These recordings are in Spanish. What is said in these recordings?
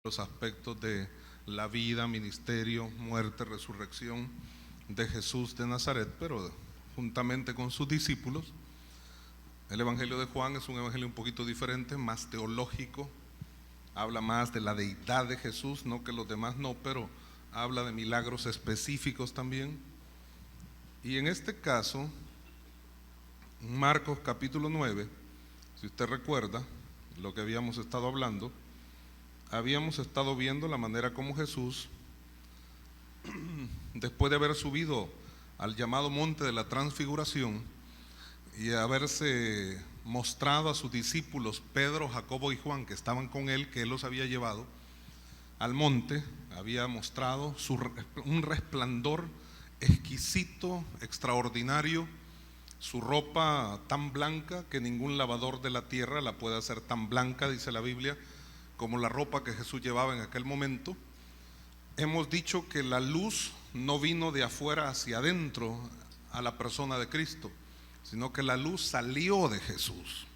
los aspectos de la vida, ministerio, muerte, resurrección de Jesús de Nazaret, pero juntamente con sus discípulos. El Evangelio de Juan es un evangelio un poquito diferente, más teológico, habla más de la deidad de Jesús, no que los demás no, pero habla de milagros específicos también. Y en este caso, Marcos capítulo 9, si usted recuerda lo que habíamos estado hablando, habíamos estado viendo la manera como Jesús, después de haber subido al llamado monte de la transfiguración y haberse mostrado a sus discípulos Pedro, Jacobo y Juan, que estaban con él, que él los había llevado al monte, había mostrado un resplandor exquisito, extraordinario, su ropa tan blanca que ningún lavador de la tierra la puede hacer tan blanca, dice la Biblia, como la ropa que Jesús llevaba en aquel momento. Hemos dicho que la luz no vino de afuera hacia adentro a la persona de Cristo, sino que la luz salió de Jesús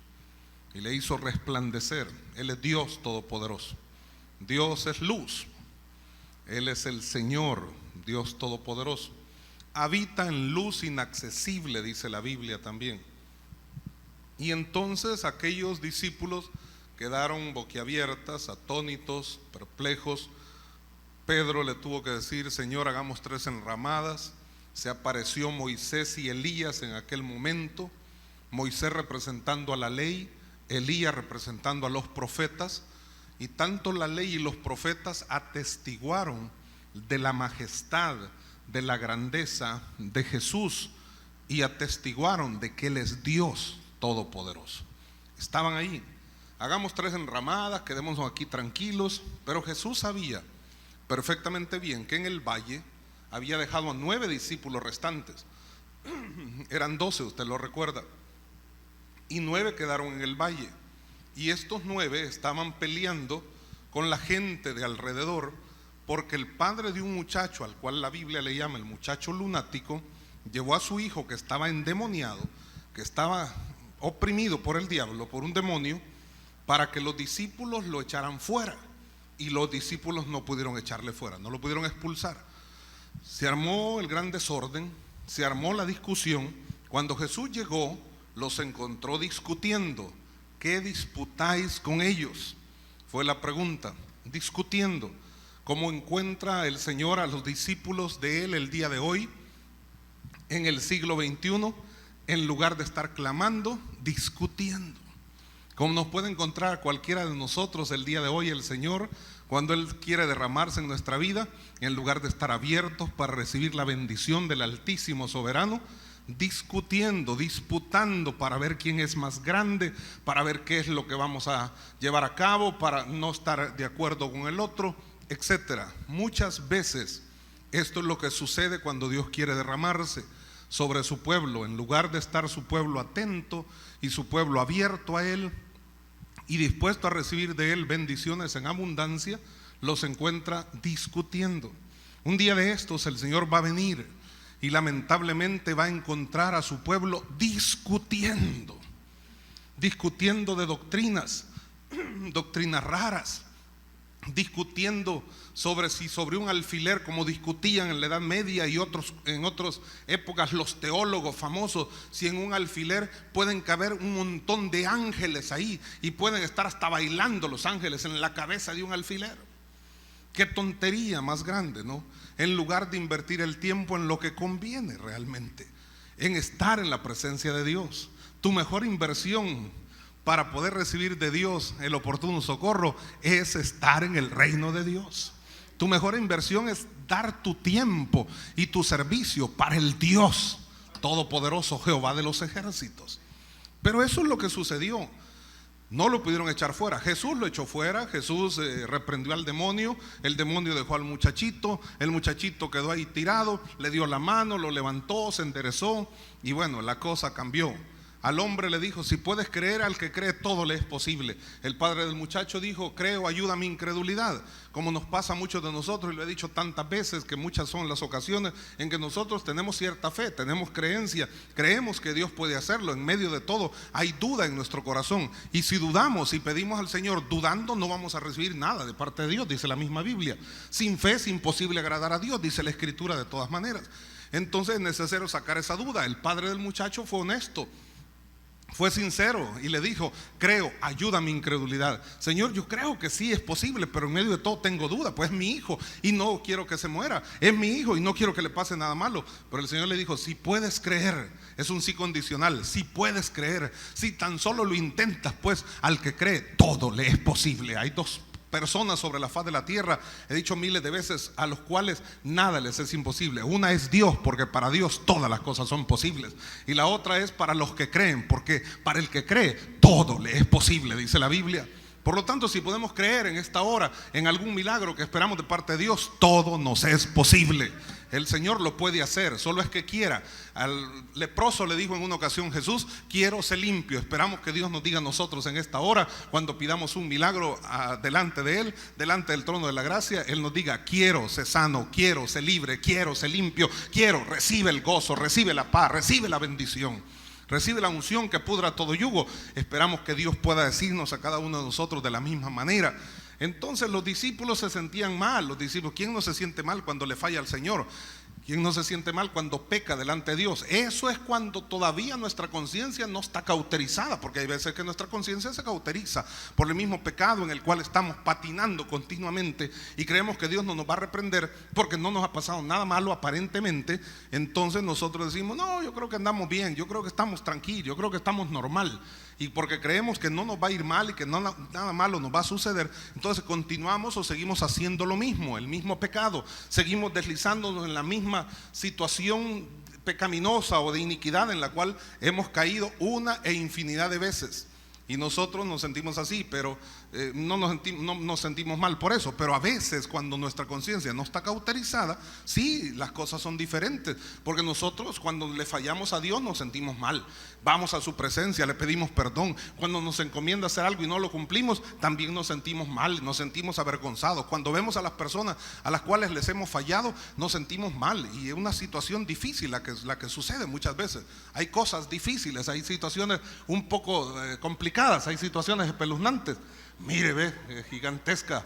y le hizo resplandecer. Él es Dios Todopoderoso. Dios es luz. Él es el Señor, Dios Todopoderoso. Habita en luz inaccesible, dice la Biblia también. Y entonces aquellos discípulos quedaron boquiabiertas, atónitos, perplejos. Pedro le tuvo que decir: Señor, hagamos 3 enramadas. Se apareció Moisés y Elías en aquel momento, Moisés representando a la ley, Elías representando a los profetas, y tanto la ley y los profetas atestiguaron de la majestad, de la grandeza de Jesús, y atestiguaron de que Él es Dios Todopoderoso. Estaban ahí. Hagamos 3 enramadas, quedémonos aquí tranquilos. Pero Jesús sabía perfectamente bien que en el valle había dejado a 9 discípulos restantes. Eran 12, usted lo recuerda, y 9 quedaron en el valle. Y estos 9 estaban peleando con la gente de alrededor, porque el padre de un muchacho, al cual la Biblia le llama el muchacho lunático, llevó a su hijo que estaba endemoniado, que estaba oprimido por el diablo, por un demonio, para que los discípulos lo echaran fuera. Y los discípulos no pudieron echarle fuera, no lo pudieron expulsar. Se armó el gran desorden, se armó la discusión. Cuando Jesús llegó, los encontró discutiendo. ¿Qué disputáis con ellos? Fue la pregunta. Discutiendo. ¿Cómo encuentra el Señor a los discípulos de Él el día de hoy, en el siglo XXI? En lugar de estar clamando, discutiendo. Como nos puede encontrar cualquiera de nosotros el día de hoy el Señor, cuando Él quiere derramarse en nuestra vida, en lugar de estar abiertos para recibir la bendición del Altísimo Soberano, discutiendo, disputando para ver quién es más grande, para ver qué es lo que vamos a llevar a cabo, para no estar de acuerdo con el otro, etcétera. Muchas veces esto es lo que sucede cuando Dios quiere derramarse sobre su pueblo. En lugar de estar su pueblo atento y su pueblo abierto a Él y dispuesto a recibir de Él bendiciones en abundancia, los encuentra discutiendo. Un día de estos el Señor va a venir y lamentablemente va a encontrar a su pueblo discutiendo de doctrinas raras, discutiendo sobre un alfiler, como discutían en la Edad Media y en otras épocas los teólogos famosos, si en un alfiler pueden caber un montón de ángeles ahí y pueden estar hasta bailando los ángeles en la cabeza de un alfiler. Qué tontería más grande, ¿no? En lugar de invertir el tiempo en lo que conviene realmente, en estar en la presencia de Dios. Tu mejor inversión para poder recibir de Dios el oportuno socorro es estar en el reino de Dios. Tu mejor inversión es dar tu tiempo y tu servicio para el Dios Todopoderoso, Jehová de los ejércitos. Pero eso es lo que sucedió. No lo pudieron echar fuera. Jesús lo echó fuera. Jesús reprendió al demonio. El demonio dejó al muchachito. El muchachito quedó ahí tirado. Le dio la mano, lo levantó, se enderezó. Y bueno, la cosa cambió. Al hombre le dijo: si puedes creer, al que cree todo le es posible. El padre del muchacho dijo: creo, ayuda a mi incredulidad. Como nos pasa a muchos de nosotros, y lo he dicho tantas veces, que muchas son las ocasiones en que nosotros tenemos cierta fe, tenemos creencia, creemos que Dios puede hacerlo. En medio de todo hay duda en nuestro corazón, y si dudamos y pedimos al Señor dudando, no vamos a recibir nada de parte de Dios, dice la misma Biblia. Sin fe es imposible agradar a Dios, dice la Escritura de todas maneras. Entonces es necesario sacar esa duda. El padre del muchacho fue honesto, fue sincero y le dijo: creo, ayuda a mi incredulidad. Señor, yo creo que sí es posible, pero en medio de todo tengo duda, pues es mi hijo y no quiero que se muera, es mi hijo y no quiero que le pase nada malo. Pero el Señor le dijo: si puedes creer, es un sí condicional, si puedes creer, si tan solo lo intentas, pues al que cree todo le es posible. Hay dos personas sobre la faz de la tierra, he dicho miles de veces, a los cuales nada les es imposible. Una es Dios, porque para Dios todas las cosas son posibles, y la otra es para los que creen, porque para el que cree todo le es posible, dice la Biblia. Por lo tanto, si podemos creer en esta hora en algún milagro que esperamos de parte de Dios, todo nos es posible. El Señor lo puede hacer, solo es que quiera. Al leproso le dijo en una ocasión Jesús: quiero ser limpio. Esperamos que Dios nos diga a nosotros en esta hora, cuando pidamos un milagro delante de Él, delante del trono de la gracia, Él nos diga: quiero ser sano, quiero ser libre, quiero ser limpio, quiero, recibe el gozo, recibe la paz, recibe la bendición, recibe la unción que pudra todo yugo. Esperamos que Dios pueda decirnos a cada uno de nosotros de la misma manera. Entonces los discípulos se sentían mal. Los discípulos, ¿quién no se siente mal cuando le falla al Señor? ¿Quién no se siente mal cuando peca delante de Dios? Eso es cuando todavía nuestra conciencia no está cauterizada, porque hay veces que nuestra conciencia se cauteriza por el mismo pecado en el cual estamos patinando continuamente, y creemos que Dios no nos va a reprender porque no nos ha pasado nada malo aparentemente. Entonces nosotros decimos: no, yo creo que andamos bien, yo creo que estamos tranquilos, yo creo que estamos normal. Y porque creemos que no nos va a ir mal y que nada malo nos va a suceder, entonces continuamos o seguimos haciendo lo mismo, el mismo pecado. Seguimos deslizándonos en la misma situación pecaminosa o de iniquidad en la cual hemos caído una e infinidad de veces. Y nosotros nos sentimos así, pero no nos sentimos mal por eso. Pero a veces, cuando nuestra conciencia no está cauterizada, sí, las cosas son diferentes. Porque nosotros, cuando le fallamos a Dios, nos sentimos mal. Vamos a su presencia, le pedimos perdón. Cuando nos encomienda hacer algo y no lo cumplimos, también nos sentimos mal, nos sentimos avergonzados. Cuando vemos a las personas a las cuales les hemos fallado, nos sentimos mal. Y es una situación difícil la que sucede muchas veces. Hay cosas difíciles, hay situaciones un poco complicadas, hay situaciones espeluznantes. Mire, ve, gigantesca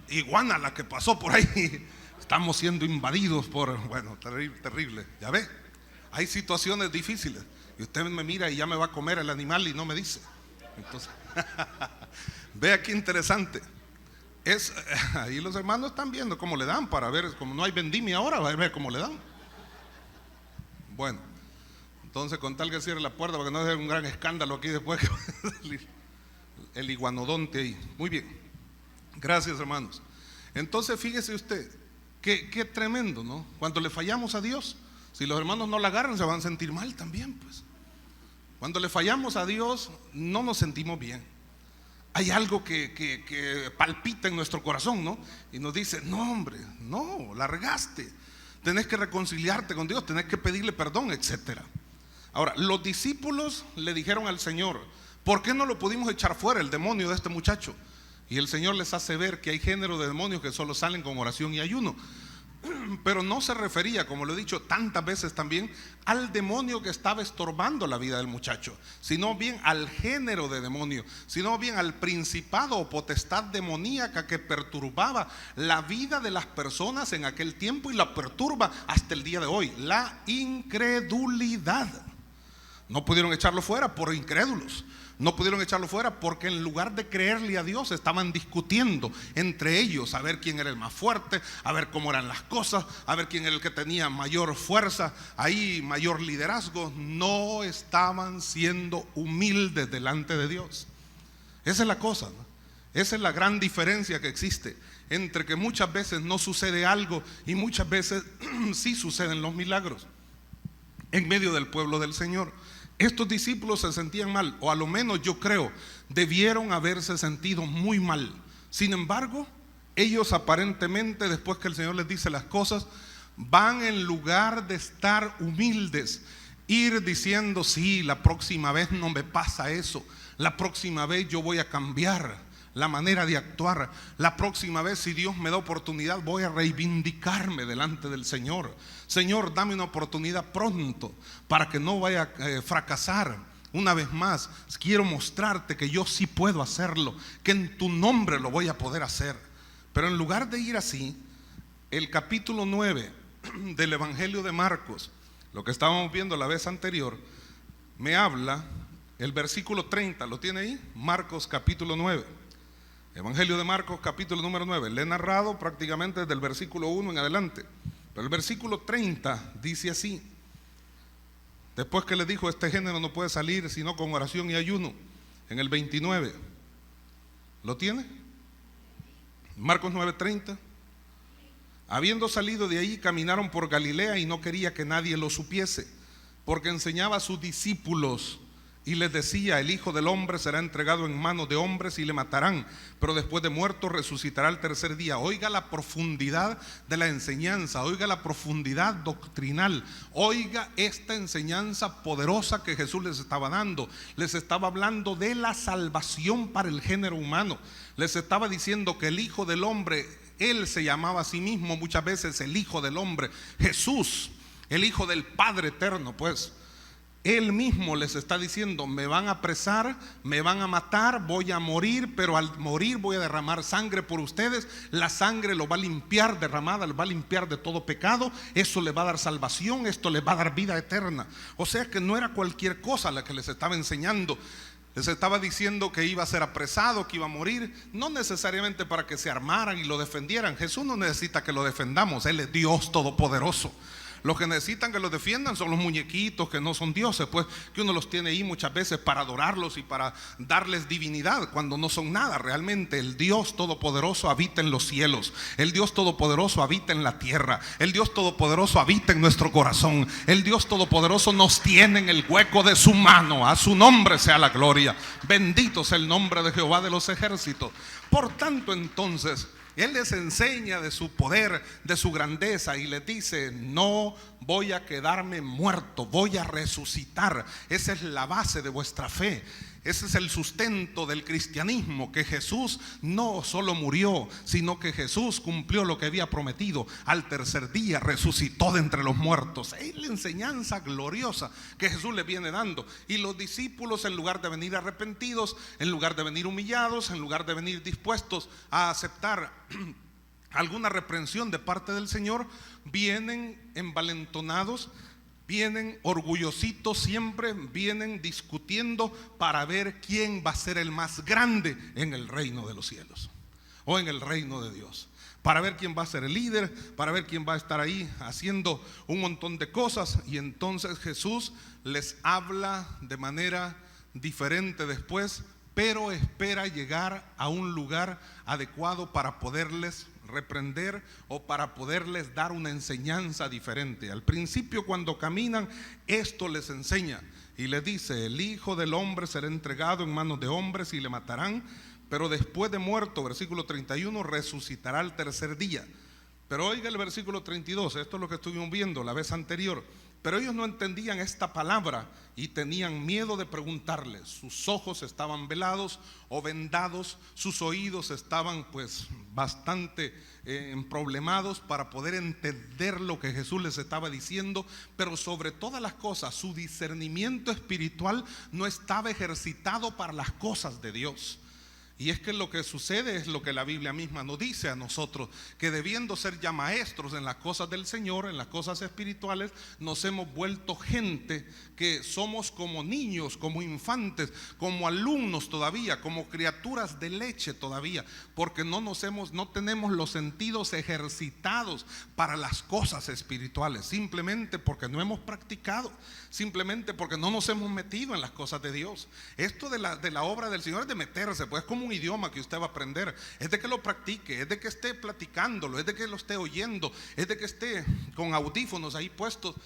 iguana la que pasó por ahí. Estamos siendo invadidos por, bueno, terrible. Ya ve, hay situaciones difíciles. Y usted me mira y ya me va a comer el animal y no me dice. Entonces, vea qué interesante. Ahí los hermanos están viendo cómo le dan, para ver, como no hay vendimia ahora, va a ver cómo le dan. Bueno, entonces con tal que cierre la puerta para que no sea un gran escándalo aquí después que va a salir el iguanodonte ahí. Muy bien, gracias hermanos. Entonces fíjese usted, qué tremendo, ¿no? Cuando le fallamos a Dios, si los hermanos no la agarran, se van a sentir mal también, pues. Cuando le fallamos a Dios, no nos sentimos bien. Hay algo que palpita en nuestro corazón, ¿no? Y nos dice: no, hombre, no, la regaste. Tenés que reconciliarte con Dios, tenés que pedirle perdón, etcétera. Ahora, los discípulos le dijeron al Señor: ¿por qué no lo pudimos echar fuera, el demonio de este muchacho? Y el Señor les hace ver que hay género de demonios que solo salen con oración y ayuno. Pero no se refería, como lo he dicho tantas veces también, al demonio que estaba estorbando la vida del muchacho, sino bien al género de demonio, sino bien al principado o potestad demoníaca que perturbaba la vida de las personas en aquel tiempo y la perturba hasta el día de hoy: la incredulidad. No pudieron echarlo fuera por incrédulos. No pudieron echarlo fuera porque en lugar de creerle a Dios, estaban discutiendo entre ellos a ver quién era el más fuerte, a ver cómo eran las cosas, a ver quién era el que tenía mayor fuerza, ahí mayor liderazgo. No estaban siendo humildes delante de Dios. Esa es la cosa, ¿no? Esa es la gran diferencia que existe entre que muchas veces no sucede algo y muchas veces sí suceden los milagros en medio del pueblo del Señor. Estos discípulos se sentían mal, o a lo menos yo creo, debieron haberse sentido muy mal. Sin embargo, ellos aparentemente, después que el Señor les dice las cosas, van en lugar de estar humildes Ir diciendo, sí, la próxima vez no me pasa eso, la próxima vez yo voy a cambiar la manera de actuar, la próxima vez, si Dios me da oportunidad, voy a reivindicarme delante del Señor. Señor, dame una oportunidad pronto para que no vaya a fracasar. Una vez más, quiero mostrarte que yo sí puedo hacerlo, que en tu nombre lo voy a poder hacer. Pero en lugar de ir así, el capítulo 9 del Evangelio de Marcos, lo que estábamos viendo la vez anterior, me habla, el versículo 30, ¿lo tiene ahí? Marcos capítulo 9. Evangelio de Marcos capítulo número 9. Le he narrado prácticamente desde el versículo 1 en adelante. Pero el versículo 30 dice así: después que le dijo, este género no puede salir sino con oración y ayuno. En el 29. ¿Lo tiene? Marcos 9:30. Habiendo salido de ahí, caminaron por Galilea y no quería que nadie lo supiese, porque enseñaba a sus discípulos y les decía: el Hijo del Hombre será entregado en manos de hombres y le matarán, pero después de muerto resucitará al tercer día. Oiga la profundidad de la enseñanza, oiga la profundidad doctrinal, oiga esta enseñanza poderosa que Jesús les estaba dando. Les estaba hablando de la salvación para el género humano. Les estaba diciendo que el Hijo del Hombre, Él se llamaba a sí mismo muchas veces el Hijo del Hombre, Jesús, el Hijo del Padre eterno, pues Él mismo les está diciendo: me van a apresar, me van a matar, voy a morir, pero al morir voy a derramar sangre por ustedes. La sangre lo va a limpiar, derramada, lo va a limpiar de todo pecado. Eso le va a dar salvación, esto les va a dar vida eterna. O sea que no era cualquier cosa la que les estaba enseñando. Les estaba diciendo que iba a ser apresado, que iba a morir, no necesariamente para que se armaran y lo defendieran. Jesús no necesita que lo defendamos, Él es Dios todopoderoso. Los que necesitan que los defiendan son los muñequitos que no son dioses, pues, que uno los tiene ahí muchas veces para adorarlos y para darles divinidad, cuando no son nada. Realmente el Dios todopoderoso habita en los cielos, el Dios todopoderoso habita en la tierra, el Dios todopoderoso habita en nuestro corazón, el Dios todopoderoso nos tiene en el hueco de su mano. A su nombre sea la gloria. Bendito sea el nombre de Jehová de los ejércitos. Por tanto, entonces, Él les enseña de su poder, de su grandeza, y les dice: no voy a quedarme muerto, voy a resucitar. Esa es la base de vuestra fe. Ese es el sustento del cristianismo, que Jesús no solo murió, sino que Jesús cumplió lo que había prometido. Al tercer día resucitó de entre los muertos. Es la enseñanza gloriosa que Jesús le viene dando. Y los discípulos, en lugar de venir arrepentidos, en lugar de venir humillados, en lugar de venir dispuestos a aceptar alguna reprensión de parte del Señor, vienen envalentonados, vienen orgullositos, siempre vienen discutiendo para ver quién va a ser el más grande en el reino de los cielos o en el reino de Dios, para ver quién va a ser el líder, para ver quién va a estar ahí haciendo un montón de cosas. Y entonces Jesús les habla de manera diferente después, pero espera llegar a un lugar adecuado para poderles reprender o para poderles dar una enseñanza diferente. Al principio, cuando caminan, esto les enseña y les dice: el Hijo del Hombre será entregado en manos de hombres y le matarán, pero después de muerto, versículo 31, resucitará al tercer día. Pero oiga el versículo 32, esto es lo que estuvimos viendo la vez anterior. Pero ellos no entendían esta palabra y tenían miedo de preguntarle. Sus ojos estaban velados o vendados, sus oídos estaban pues bastante problemados para poder entender lo que Jesús les estaba diciendo. Pero sobre todas las cosas, su discernimiento espiritual no estaba ejercitado para las cosas de Dios. Y es que lo que sucede es lo que la Biblia misma nos dice a nosotros, que debiendo ser ya maestros en las cosas del Señor, en las cosas espirituales, nos hemos vuelto gente que somos como niños, como infantes, como alumnos todavía, como criaturas de leche todavía, porque no tenemos los sentidos ejercitados para las cosas espirituales, simplemente porque no hemos practicado, simplemente porque no nos hemos metido en las cosas de Dios. Esto de la obra del Señor es de meterse, pues es como un idioma que usted va a aprender, es de que lo practique, es de que esté platicándolo, es de que lo esté oyendo, es de que esté con audífonos ahí puestos.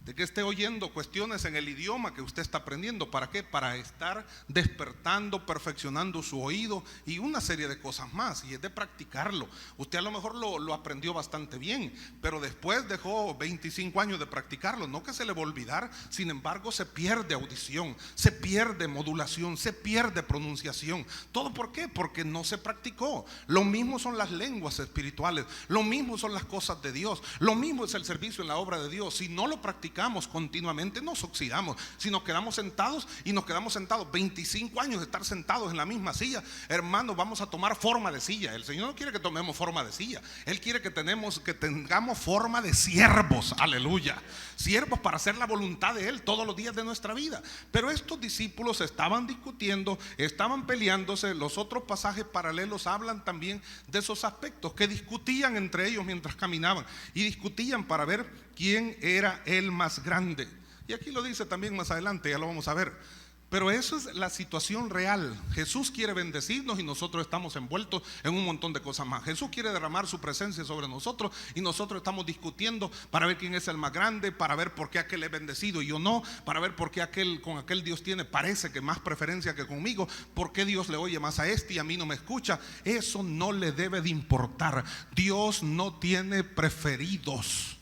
de que esté oyendo cuestiones en el idioma que usted está aprendiendo. ¿Para qué? Para estar despertando, perfeccionando su oído y una serie de cosas más, y es de practicarlo. Usted a lo mejor lo aprendió bastante bien, pero después dejó 25 años de practicarlo, no que se le va a olvidar. Sin embargo, se pierde audición, se pierde modulación, se pierde pronunciación. ¿Todo por qué? Porque no se practicó. Lo mismo son las lenguas espirituales, lo mismo son las cosas de Dios, lo mismo es el servicio en la obra de Dios. Si no lo practicamos continuamente, nos oxidamos. Si nos quedamos sentados y nos quedamos sentados 25 años de estar sentados en la misma silla, hermano, vamos a tomar forma de silla. El Señor no quiere que tomemos forma de silla, Él quiere que tengamos forma de siervos, aleluya, siervos para hacer la voluntad de Él todos los días de nuestra vida. Pero estos discípulos estaban discutiendo, estaban peleándose. Los otros pasajes paralelos hablan también de esos aspectos, que discutían entre ellos mientras caminaban, y discutían para ver quién era el más grande. Y aquí lo dice también más adelante, ya lo vamos a ver. Pero eso es la situación real. Jesús quiere bendecirnos y nosotros estamos envueltos en un montón de cosas más. Jesús quiere derramar su presencia sobre nosotros y nosotros estamos discutiendo para ver quién es el más grande, para ver por qué aquel es bendecido y yo no, para ver por qué con aquel Dios tiene, parece que más preferencia que conmigo, por qué Dios le oye más a este y a mí no me escucha. Eso no le debe de importar. Dios no tiene preferidos.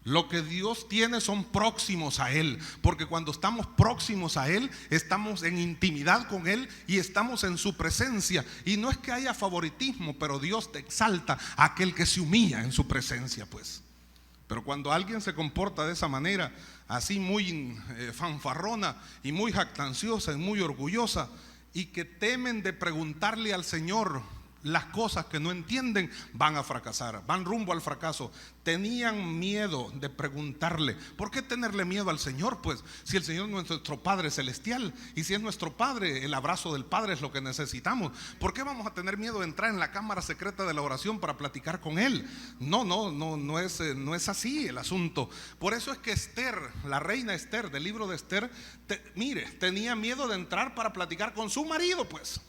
Lo que Dios tiene son próximos a Él, porque cuando estamos próximos a Él, estamos en intimidad con Él y estamos en su presencia. Y no es que haya favoritismo, pero Dios te exalta a aquel que se humilla en su presencia, pues. Pero cuando alguien se comporta de esa manera, así muy fanfarrona y muy jactanciosa y muy orgullosa, y que temen de preguntarle al Señor las cosas que no entienden, van a fracasar, van rumbo al fracaso. Tenían miedo de preguntarle. ¿Por qué tenerle miedo al Señor? Pues si el Señor es nuestro Padre celestial, y si es nuestro Padre, el abrazo del Padre es lo que necesitamos. ¿Por qué vamos a tener miedo de entrar en la cámara secreta de la oración para platicar con Él? No es así el asunto. Por eso es que Esther, la reina Esther del libro de Esther, tenía miedo de entrar para platicar con su marido, pues,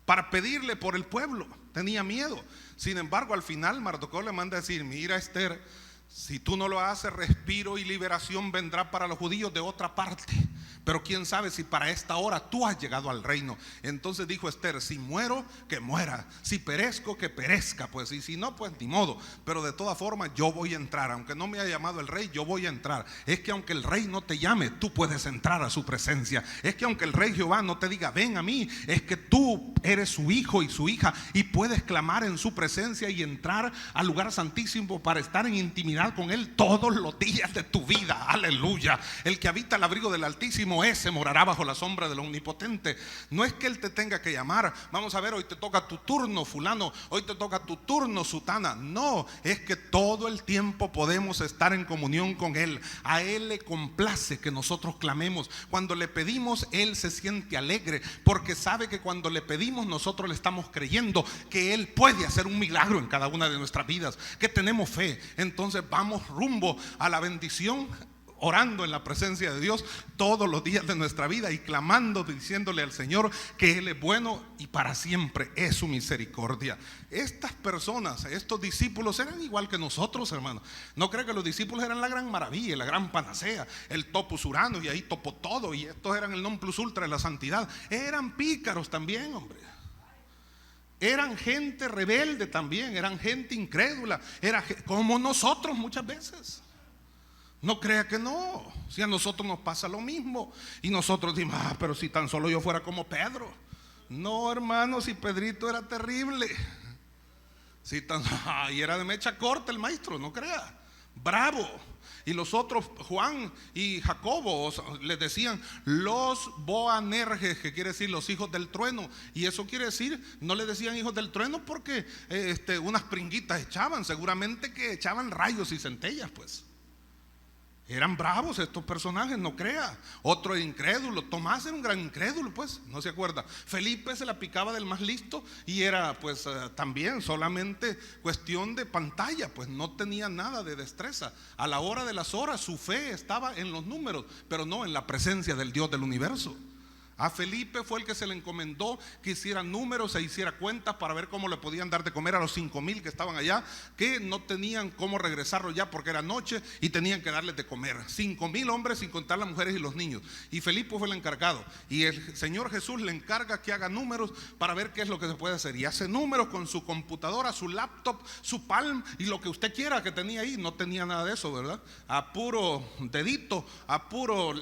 para pedirle por el pueblo. Tenía miedo. Sin embargo, al final Mardoqueo le manda a decir: mira, Esther, si tú no lo haces, respiro y liberación vendrá para los judíos de otra parte. Pero quién sabe si para esta hora tú has llegado al reino. Entonces dijo Esther: si muero, que muera; si perezco, que perezca, pues. Y si no, pues ni modo. Pero de todas formas yo voy a entrar. Aunque no me haya llamado el rey, yo voy a entrar. Es que aunque el rey no te llame, tú puedes entrar a su presencia. Es que aunque el rey Jehová no te diga ven a mí, es que tú eres su hijo y su hija, y puedes clamar en su presencia y entrar al lugar santísimo para estar en intimidad con Él todos los días de tu vida. Aleluya. El que habita el abrigo del Altísimo, ese morará bajo la sombra del Omnipotente. No es que Él te tenga que llamar: vamos a ver, hoy te toca tu turno, fulano, hoy te toca tu turno, sutana. No, es que todo el tiempo podemos estar en comunión con Él. A Él le complace que nosotros clamemos. Cuando le pedimos, Él se siente alegre, porque sabe que cuando le pedimos, nosotros le estamos creyendo que Él puede hacer un milagro en cada una de nuestras vidas, que tenemos fe. Entonces vamos rumbo a la bendición, orando en la presencia de Dios todos los días de nuestra vida y clamando, diciéndole al Señor que Él es bueno y para siempre es su misericordia. Estas personas, estos discípulos, eran igual que nosotros, hermanos. No creo que los discípulos eran la gran maravilla, la gran panacea, el topus uranus y ahí topo todo, y estos eran el non plus ultra de la santidad. Eran pícaros también, hombre. Eran gente rebelde también, eran gente incrédula, era como nosotros muchas veces. No crea que no, si a nosotros nos pasa lo mismo. Y nosotros decimos: pero si tan solo yo fuera como Pedro. No, hermano, si Pedrito era terrible. Y era de mecha corta el maestro, no crea. Bravo. Y los otros, Juan y Jacobo, les decían los Boanerges, que quiere decir los hijos del trueno. Y eso quiere decir, no le decían hijos del trueno porque unas pringuitas echaban, seguramente que echaban rayos y centellas, pues. Eran bravos estos personajes, no crea. Otro incrédulo, Tomás era un gran incrédulo, pues, no se acuerda. Felipe se la picaba del más listo y era pues también solamente cuestión de pantalla, pues no tenía nada de destreza. A la hora de las horas su fe estaba en los números, pero no en la presencia del Dios del universo. A Felipe fue el que se le encomendó que hiciera números e hiciera cuentas para ver cómo le podían dar de comer a los 5,000 que estaban allá, que no tenían cómo regresarlo ya porque era noche y tenían que darles de comer. 5,000 hombres sin contar las mujeres y los niños. Y Felipe fue el encargado. Y el Señor Jesús le encarga que haga números para ver qué es lo que se puede hacer. Y hace números con su computadora, su laptop, su Palm y lo que usted quiera que tenía ahí. No tenía nada de eso, ¿verdad? A puro dedito, a puro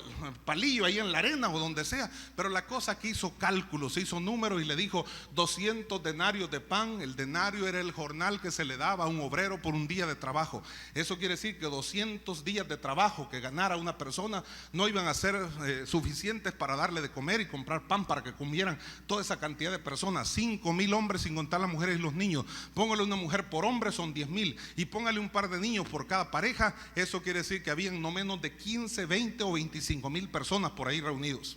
palillo ahí en la arena o donde sea. Pero la cosa que hizo cálculos, hizo números y le dijo 200 denarios de pan. El denario era el jornal que se le daba a un obrero por un día de trabajo. Eso quiere decir que 200 días de trabajo que ganara una persona no iban a ser suficientes para darle de comer y comprar pan para que comieran toda esa cantidad de personas. 5,000 hombres sin contar las mujeres y los niños. Póngale una mujer por hombre, son 10,000, y póngale un par de niños por cada pareja. Eso quiere decir que habían no menos de 15, 20 o 25,000 personas por ahí reunidos.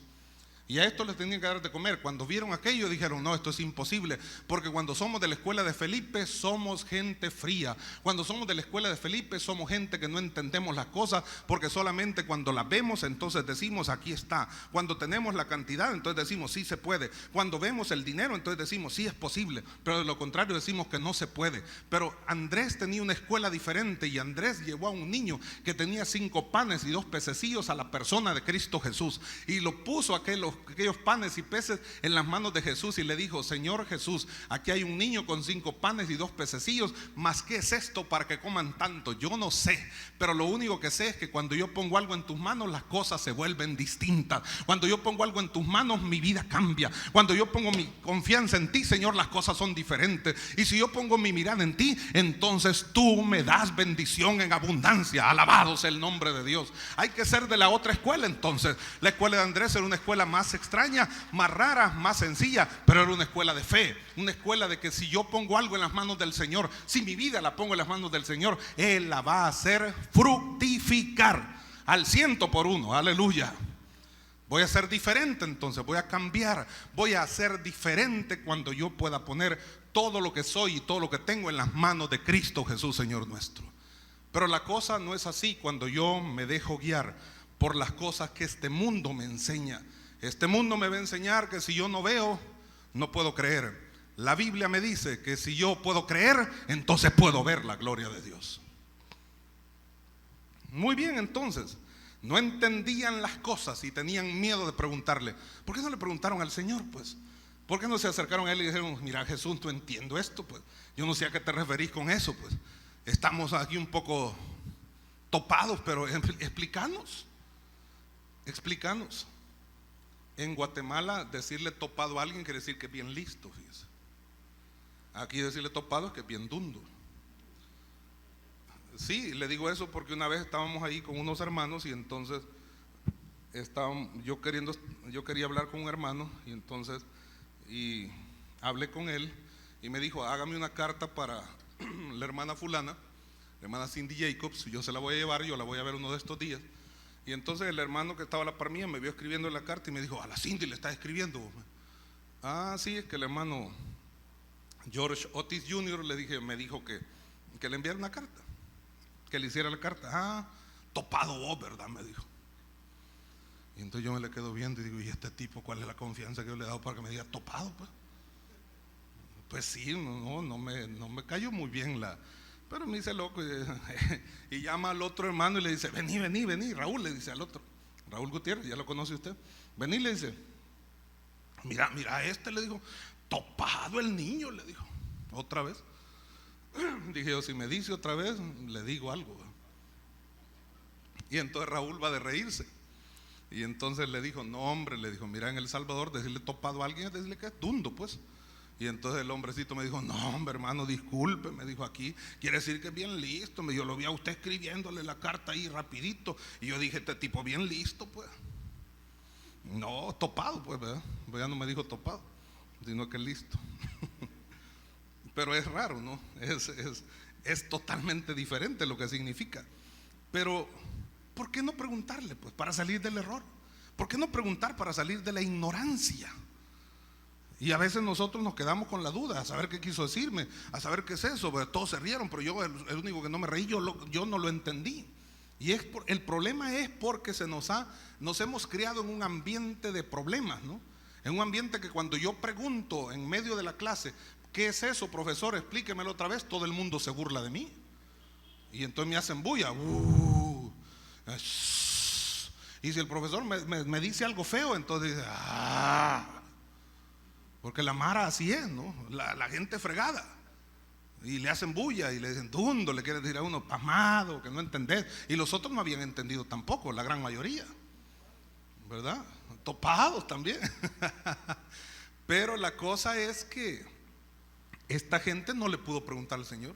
Y a esto les tenían que dar de comer. Cuando vieron aquello dijeron: no, esto es imposible, porque cuando somos de la escuela de Felipe somos gente fría. Cuando somos de la escuela de Felipe somos gente que no entendemos las cosas, porque solamente cuando las vemos entonces decimos aquí está. Cuando tenemos la cantidad entonces decimos sí se puede. Cuando vemos el dinero entonces decimos sí es posible, pero de lo contrario decimos que no se puede. Pero Andrés tenía una escuela diferente, y Andrés llevó a un niño que tenía 5 panes y 2 pececillos a la persona de Cristo Jesús, y lo puso aquellos panes y peces en las manos de Jesús y le dijo: Señor Jesús, aquí hay un niño con 5 panes y 2 pececillos, mas ¿qué es esto para que coman tanto? Yo no sé, pero lo único que sé es que cuando yo pongo algo en tus manos las cosas se vuelven distintas. Cuando yo pongo algo en tus manos mi vida cambia. Cuando yo pongo mi confianza en ti, Señor, las cosas son diferentes. Y si yo pongo mi mirada en ti, entonces tú me das bendición en abundancia. Alabado sea el nombre de Dios. Hay que ser de la otra escuela entonces. La escuela de Andrés era una escuela más extraña, más rara, más sencilla, pero era una escuela de fe, una escuela de que si yo pongo algo en las manos del Señor, si mi vida la pongo en las manos del Señor, Él la va a hacer fructificar al 100%. Aleluya. Voy a ser diferente entonces, voy a cambiar, voy a ser diferente cuando yo pueda poner todo lo que soy y todo lo que tengo en las manos de Cristo Jesús, Señor nuestro. Pero la cosa no es así cuando yo me dejo guiar por las cosas que este mundo me enseña. Este mundo me va a enseñar que si yo no veo, no puedo creer. La Biblia me dice que si yo puedo creer, entonces puedo ver la gloria de Dios. Muy bien, entonces, no entendían las cosas y tenían miedo de preguntarle. ¿Por qué no le preguntaron al Señor, pues? ¿Por qué no se acercaron a Él y dijeron: mira, Jesús, no entiendo esto, pues? Yo no sé a qué te referís con eso, pues. Estamos aquí un poco topados, pero explícanos. Explícanos. En Guatemala decirle topado a alguien quiere decir que es bien listo, fíjese. Aquí decirle topado es que es bien dundo. Sí, le digo eso porque una vez estábamos ahí con unos hermanos y entonces yo quería hablar con un hermano y hablé con él y me dijo: hágame una carta para la hermana fulana, la hermana Cindy Jacobs, yo se la voy a llevar, yo la voy a ver uno de estos días. Y entonces el hermano que estaba a la par mía me vio escribiendo la carta y me dijo: a la Cindy le estás escribiendo. Ah, sí, es que el hermano George Otis Jr. me dijo que le enviara una carta, que le hiciera la carta. Ah, topado vos, ¿verdad? Me dijo. Y entonces yo me le quedo viendo y digo: ¿y este tipo cuál es la confianza que yo le he dado para que me diga topado? Pues sí, no me cayó muy bien pero me dice loco y llama al otro hermano y le dice: vení, Raúl, le dice al otro, Raúl Gutiérrez, ya lo conoce usted. Vení, le dice: mira, le dijo, topado el niño, le dijo. Otra vez. Dije yo: si me dice otra vez, le digo algo. Y entonces Raúl va de reírse. Y entonces le dijo: no, hombre, le dijo, mira, en El Salvador decirle topado a alguien es decirle que es dundo, pues. Y entonces el hombrecito me dijo: no, hombre, hermano, disculpe, me dijo, aquí quiere decir que es bien listo. Yo lo vi a usted escribiéndole la carta ahí rapidito. Y yo dije: este tipo bien listo, pues. No, topado, pues, ¿verdad? Pues ya no me dijo topado, sino que listo. Pero es raro, ¿no? Es totalmente diferente lo que significa. Pero, ¿por qué no preguntarle, pues, para salir del error? ¿Por qué no preguntar para salir de la ignorancia? Y a veces nosotros nos quedamos con la duda, a saber qué quiso decirme, a saber qué es eso. Pues todos se rieron, pero yo, el único que no me reí, yo no lo entendí. Y el problema es porque nos hemos criado en un ambiente de problemas, ¿no? En un ambiente que cuando yo pregunto en medio de la clase, ¿qué es eso, profesor? Explíquemelo otra vez. Todo el mundo se burla de mí. Y entonces me hacen bulla. Y si el profesor me dice algo feo, entonces dice, porque la mara así es, ¿no? La gente fregada. Y le hacen bulla y le dicen dundo, le quieren decir a uno pasmado, que no entendés. Y los otros no habían entendido tampoco, la gran mayoría, ¿verdad? Topados también. Pero la cosa es que esta gente no le pudo preguntar al Señor.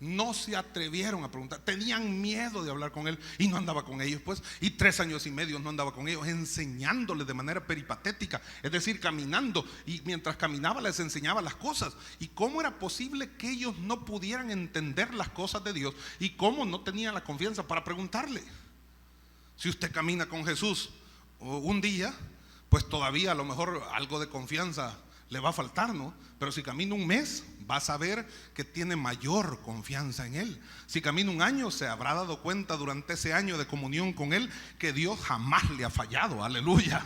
No se atrevieron a preguntar, tenían miedo de hablar con Él y no andaba con ellos, pues. Y 3 años y medio no andaba con ellos, enseñándoles de manera peripatética, es decir, caminando. Y mientras caminaba les enseñaba las cosas. ¿Y cómo era posible que ellos no pudieran entender las cosas de Dios? ¿Y cómo no tenían la confianza para preguntarle? Si usted camina con Jesús un día, pues todavía a lo mejor algo de confianza le va a faltar, ¿no? Pero si camina un mes, va a saber que tiene mayor confianza en Él. Si camina un año, se habrá dado cuenta durante ese año de comunión con Él que Dios jamás le ha fallado, aleluya.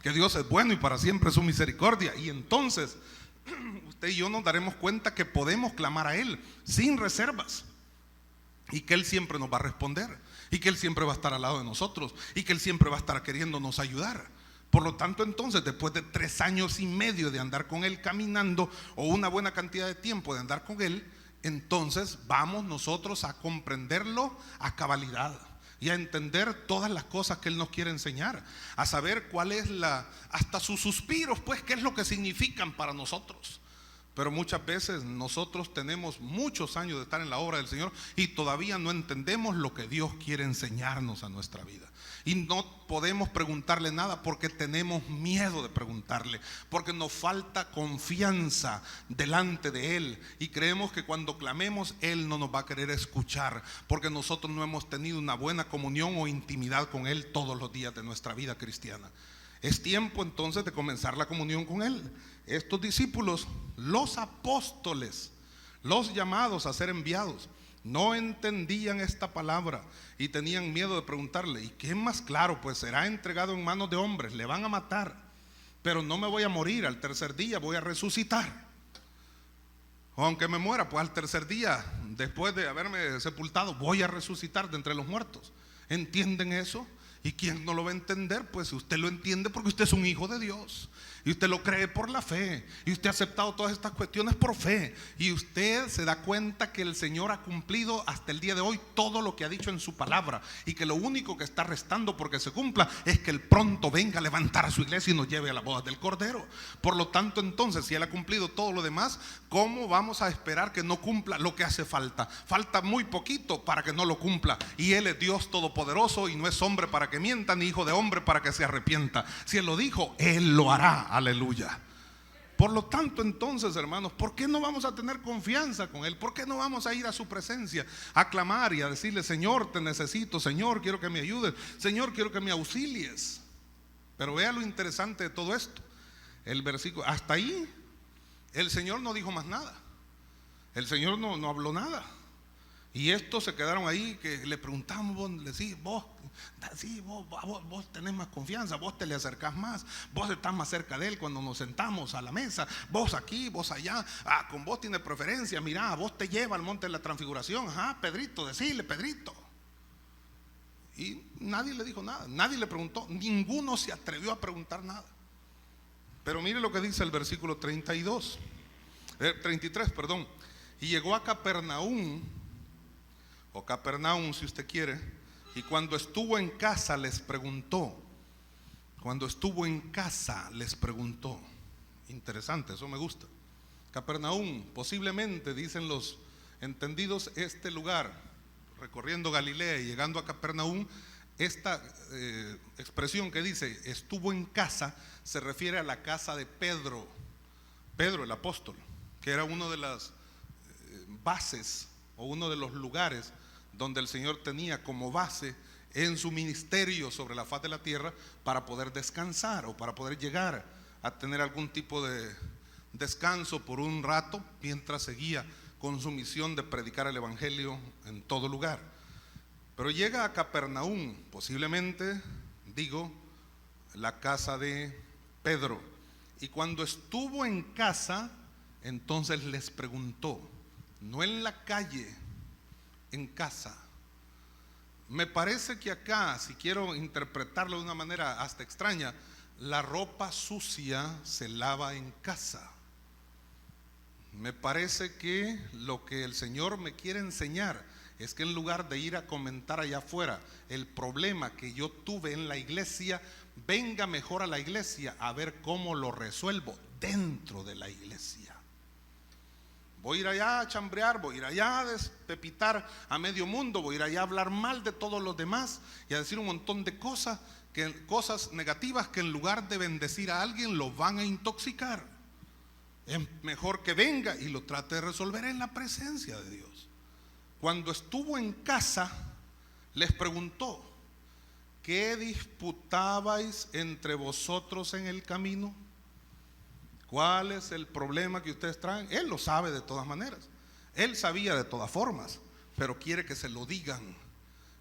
Que Dios es bueno y para siempre su misericordia. Y entonces usted y yo nos daremos cuenta que podemos clamar a Él sin reservas, y que Él siempre nos va a responder, y que Él siempre va a estar al lado de nosotros, y que Él siempre va a estar queriéndonos ayudar. Por lo tanto, entonces, después de 3 años y medio de andar con Él caminando, o una buena cantidad de tiempo de andar con Él, entonces vamos nosotros a comprenderlo a cabalidad y a entender todas las cosas que Él nos quiere enseñar, a saber cuál es hasta sus suspiros, pues, qué es lo que significan para nosotros. Pero muchas veces nosotros tenemos muchos años de estar en la obra del Señor y todavía no entendemos lo que Dios quiere enseñarnos a nuestra vida. Y no podemos preguntarle nada porque tenemos miedo de preguntarle, porque nos falta confianza delante de Él. Y creemos que cuando clamemos Él no nos va a querer escuchar, porque nosotros no hemos tenido una buena comunión o intimidad con Él todos los días de nuestra vida cristiana. Es tiempo entonces de comenzar la comunión con Él. Estos discípulos, los apóstoles, los llamados a ser enviados, no entendían esta palabra y tenían miedo de preguntarle. ¿Y qué más claro? Pues será entregado en manos de hombres, le van a matar, pero no me voy a morir, al tercer día voy a resucitar. O aunque me muera, pues al tercer día, después de haberme sepultado, voy a resucitar de entre los muertos. ¿Entienden eso? ¿Y quién no lo va a entender? Pues usted lo entiende porque usted es un hijo de Dios y usted lo cree por la fe, y usted ha aceptado todas estas cuestiones por fe, y usted se da cuenta que el Señor ha cumplido hasta el día de hoy todo lo que ha dicho en su palabra, y que lo único que está restando porque se cumpla es que Él pronto venga a levantar a su iglesia y nos lleve a la boda del Cordero. Por lo tanto, entonces, si Él ha cumplido todo lo demás, ¿cómo vamos a esperar que no cumpla lo que hace falta? Falta muy poquito para que no lo cumpla, y Él es Dios todopoderoso y no es hombre para que mienta, ni hijo de hombre para que se arrepienta. Si Él lo dijo, Él lo hará. Aleluya. Por lo tanto, entonces, hermanos, ¿por qué no vamos a tener confianza con Él? ¿Por qué no vamos a ir a su presencia a clamar y a decirle: Señor, te necesito, Señor, quiero que me ayudes, Señor, quiero que me auxilies? Pero vea lo interesante de todo esto. El versículo, hasta ahí el Señor no dijo más nada. El Señor no habló nada. Y estos se quedaron ahí, que le preguntamos, le decís, vos tenés más confianza, vos te le acercás más, vos estás más cerca de Él cuando nos sentamos a la mesa, vos aquí, vos allá, con vos tiene preferencia, mirá, vos te lleva al monte de la transfiguración, Pedrito, decile, Pedrito. Y nadie le dijo nada, nadie le preguntó, ninguno se atrevió a preguntar nada. Pero mire lo que dice el versículo 33, perdón. Y llegó a Capernaum, o Capernaum si usted quiere, y cuando estuvo en casa les preguntó. Interesante, eso me gusta. Capernaum, posiblemente, dicen los entendidos, este lugar, recorriendo Galilea y llegando a Capernaum, esta expresión que dice estuvo en casa se refiere a la casa de Pedro el apóstol, que era una de las bases o uno de los lugares donde el Señor tenía como base en su ministerio sobre la faz de la tierra para poder descansar o para poder llegar a tener algún tipo de descanso por un rato mientras seguía con su misión de predicar el evangelio en todo lugar. Pero llega a Capernaum, posiblemente, digo, la casa de Pedro. Y cuando estuvo en casa, entonces les preguntó, no en la calle, en casa. Me parece que acá, si quiero interpretarlo de una manera hasta extraña, la ropa sucia se lava en casa. Me parece que lo que el Señor me quiere enseñar es que en lugar de ir a comentar allá afuera el problema que yo tuve en la iglesia, venga mejor a la iglesia a ver cómo lo resuelvo dentro de la iglesia. Voy a ir allá a chambrear, voy a ir allá a despepitar a medio mundo, voy a ir allá a hablar mal de todos los demás y a decir un montón de cosas negativas que en lugar de bendecir a alguien lo van a intoxicar. Es mejor que venga y lo trate de resolver en la presencia de Dios. Cuando estuvo en casa, les preguntó, ¿qué disputabais entre vosotros en el camino? ¿Cuál es el problema que ustedes traen? Él lo sabe de todas maneras. Él sabía de todas formas, pero quiere que se lo digan.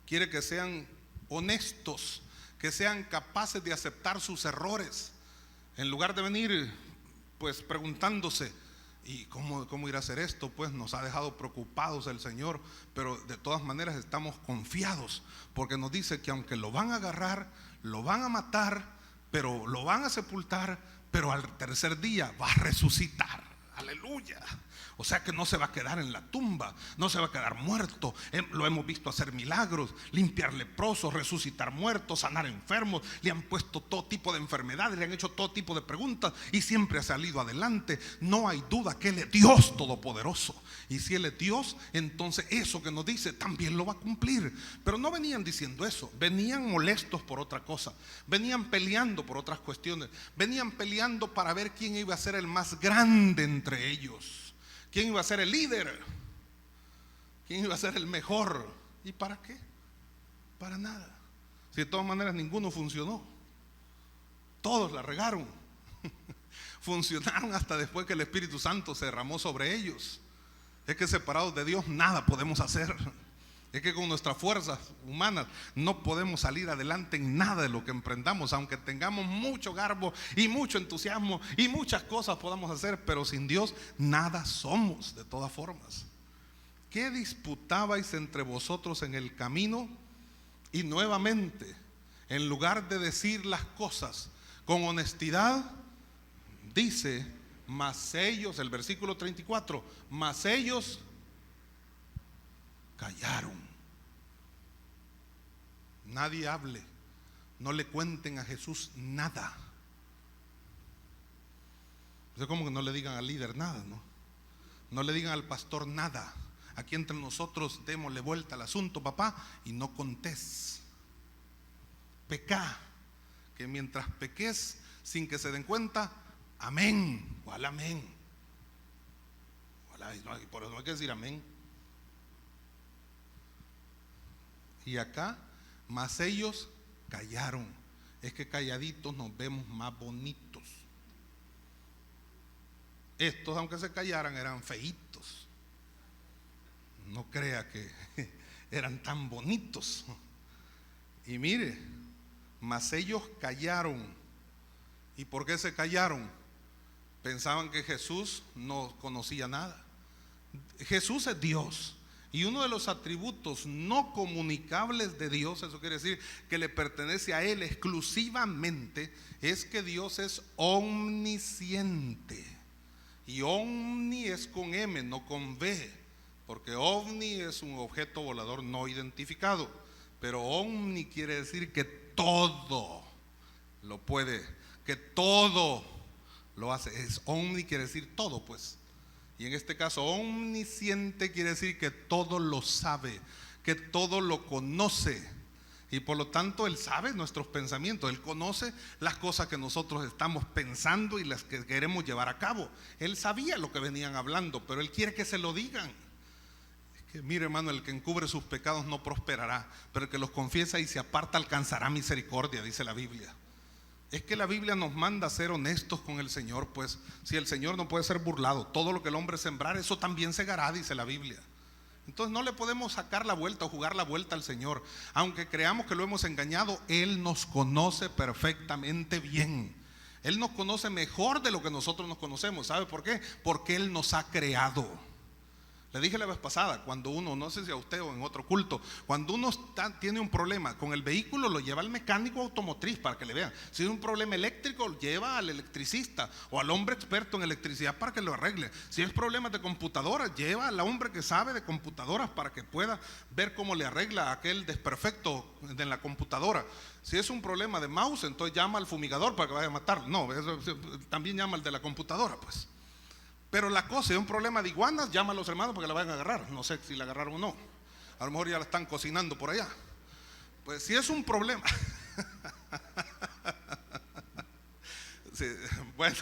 Quiere que sean honestos, que sean capaces de aceptar sus errores. En lugar de venir pues preguntándose, ¿y cómo ir a hacer esto? Pues nos ha dejado preocupados el Señor, pero de todas maneras estamos confiados, porque nos dice que aunque lo van a agarrar, lo van a matar, pero lo van a sepultar, pero al tercer día va a resucitar. Aleluya. O sea que no se va a quedar en la tumba, no se va a quedar muerto. Lo hemos visto hacer milagros, limpiar leprosos, resucitar muertos, sanar enfermos. Le han puesto todo tipo de enfermedades, le han hecho todo tipo de preguntas y siempre ha salido adelante. No hay duda que Él es Dios todopoderoso. Y si Él es Dios, entonces eso que nos dice también lo va a cumplir. Pero no venían diciendo eso, venían molestos por otra cosa, venían peleando por otras cuestiones, venían peleando para ver quién iba a ser el más grande entre ellos. ¿Quién iba a ser el líder? ¿Quién iba a ser el mejor? ¿Y para qué? Para nada. Si de todas maneras ninguno funcionó. Todos la regaron. Funcionaron hasta después que el Espíritu Santo se derramó sobre ellos. Es que separados de Dios nada podemos hacer. Es que con nuestras fuerzas humanas no podemos salir adelante en nada de lo que emprendamos, aunque tengamos mucho garbo y mucho entusiasmo y muchas cosas podamos hacer, pero sin Dios nada somos de todas formas. ¿Qué disputabais entre vosotros en el camino? Y nuevamente, en lugar de decir las cosas con honestidad, dice, mas ellos, el versículo 34, mas ellos callaron. Nadie hable, no le cuenten a Jesús nada. Es como que no le digan al líder nada, ¿no? No le digan al pastor nada. Aquí entre nosotros démosle vuelta al asunto, papá, y no contés. Pecá, que mientras peques sin que se den cuenta, amén. ¿Cuál amén? Por eso no hay que decir amén. Y acá, más ellos callaron. Es que calladitos nos vemos más bonitos. Estos, aunque se callaran, eran feitos. No crea que eran tan bonitos. Y mire, más ellos callaron. ¿Y por qué se callaron? Pensaban que Jesús no conocía nada. Jesús es Dios. Y uno de los atributos no comunicables de Dios, eso quiere decir que le pertenece a Él exclusivamente, es que Dios es omnisciente. Y omni es con M, no con V, porque ovni es un objeto volador no identificado. Pero omni quiere decir que todo lo puede, que todo lo hace. Omni quiere decir todo, pues. Y en este caso, omnisciente quiere decir que todo lo sabe, que todo lo conoce. Y por lo tanto, Él sabe nuestros pensamientos. Él conoce las cosas que nosotros estamos pensando y las que queremos llevar a cabo. Él sabía lo que venían hablando, pero Él quiere que se lo digan. Es que mire, hermano, el que encubre sus pecados no prosperará, pero el que los confiesa y se aparta alcanzará misericordia, dice la Biblia. Es que la Biblia nos manda a ser honestos con el Señor, pues si el Señor no puede ser burlado, todo lo que el hombre sembrar, eso también segará, dice la Biblia. Entonces no le podemos sacar la vuelta o jugar la vuelta al Señor. Aunque creamos que lo hemos engañado, Él nos conoce perfectamente bien. Él nos conoce mejor de lo que nosotros nos conocemos. ¿Sabe por qué? Porque Él nos ha creado. Le dije la vez pasada, cuando uno, no sé si a usted o en otro culto, cuando uno tiene un problema con el vehículo, lo lleva al mecánico automotriz para que le vean. Si es un problema eléctrico, lo lleva al electricista o al hombre experto en electricidad para que lo arregle. Si es problemas de computadora, lleva al hombre que sabe de computadoras para que pueda ver cómo le arregla aquel desperfecto de la computadora. Si es un problema de mouse, entonces llama al fumigador para que vaya a matarlo. No, también llama al de la computadora, pues. Pero la cosa, si es un problema de iguanas, llama a los hermanos para que la vayan a agarrar. No sé si la agarraron o no. A lo mejor ya la están cocinando por allá. Pues si es un problema. Sí, bueno,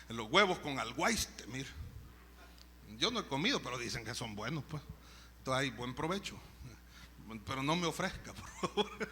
los huevos con alguaiste, mira. Yo no he comido, pero dicen que son buenos, pues. Entonces hay buen provecho. Pero no me ofrezca, por favor.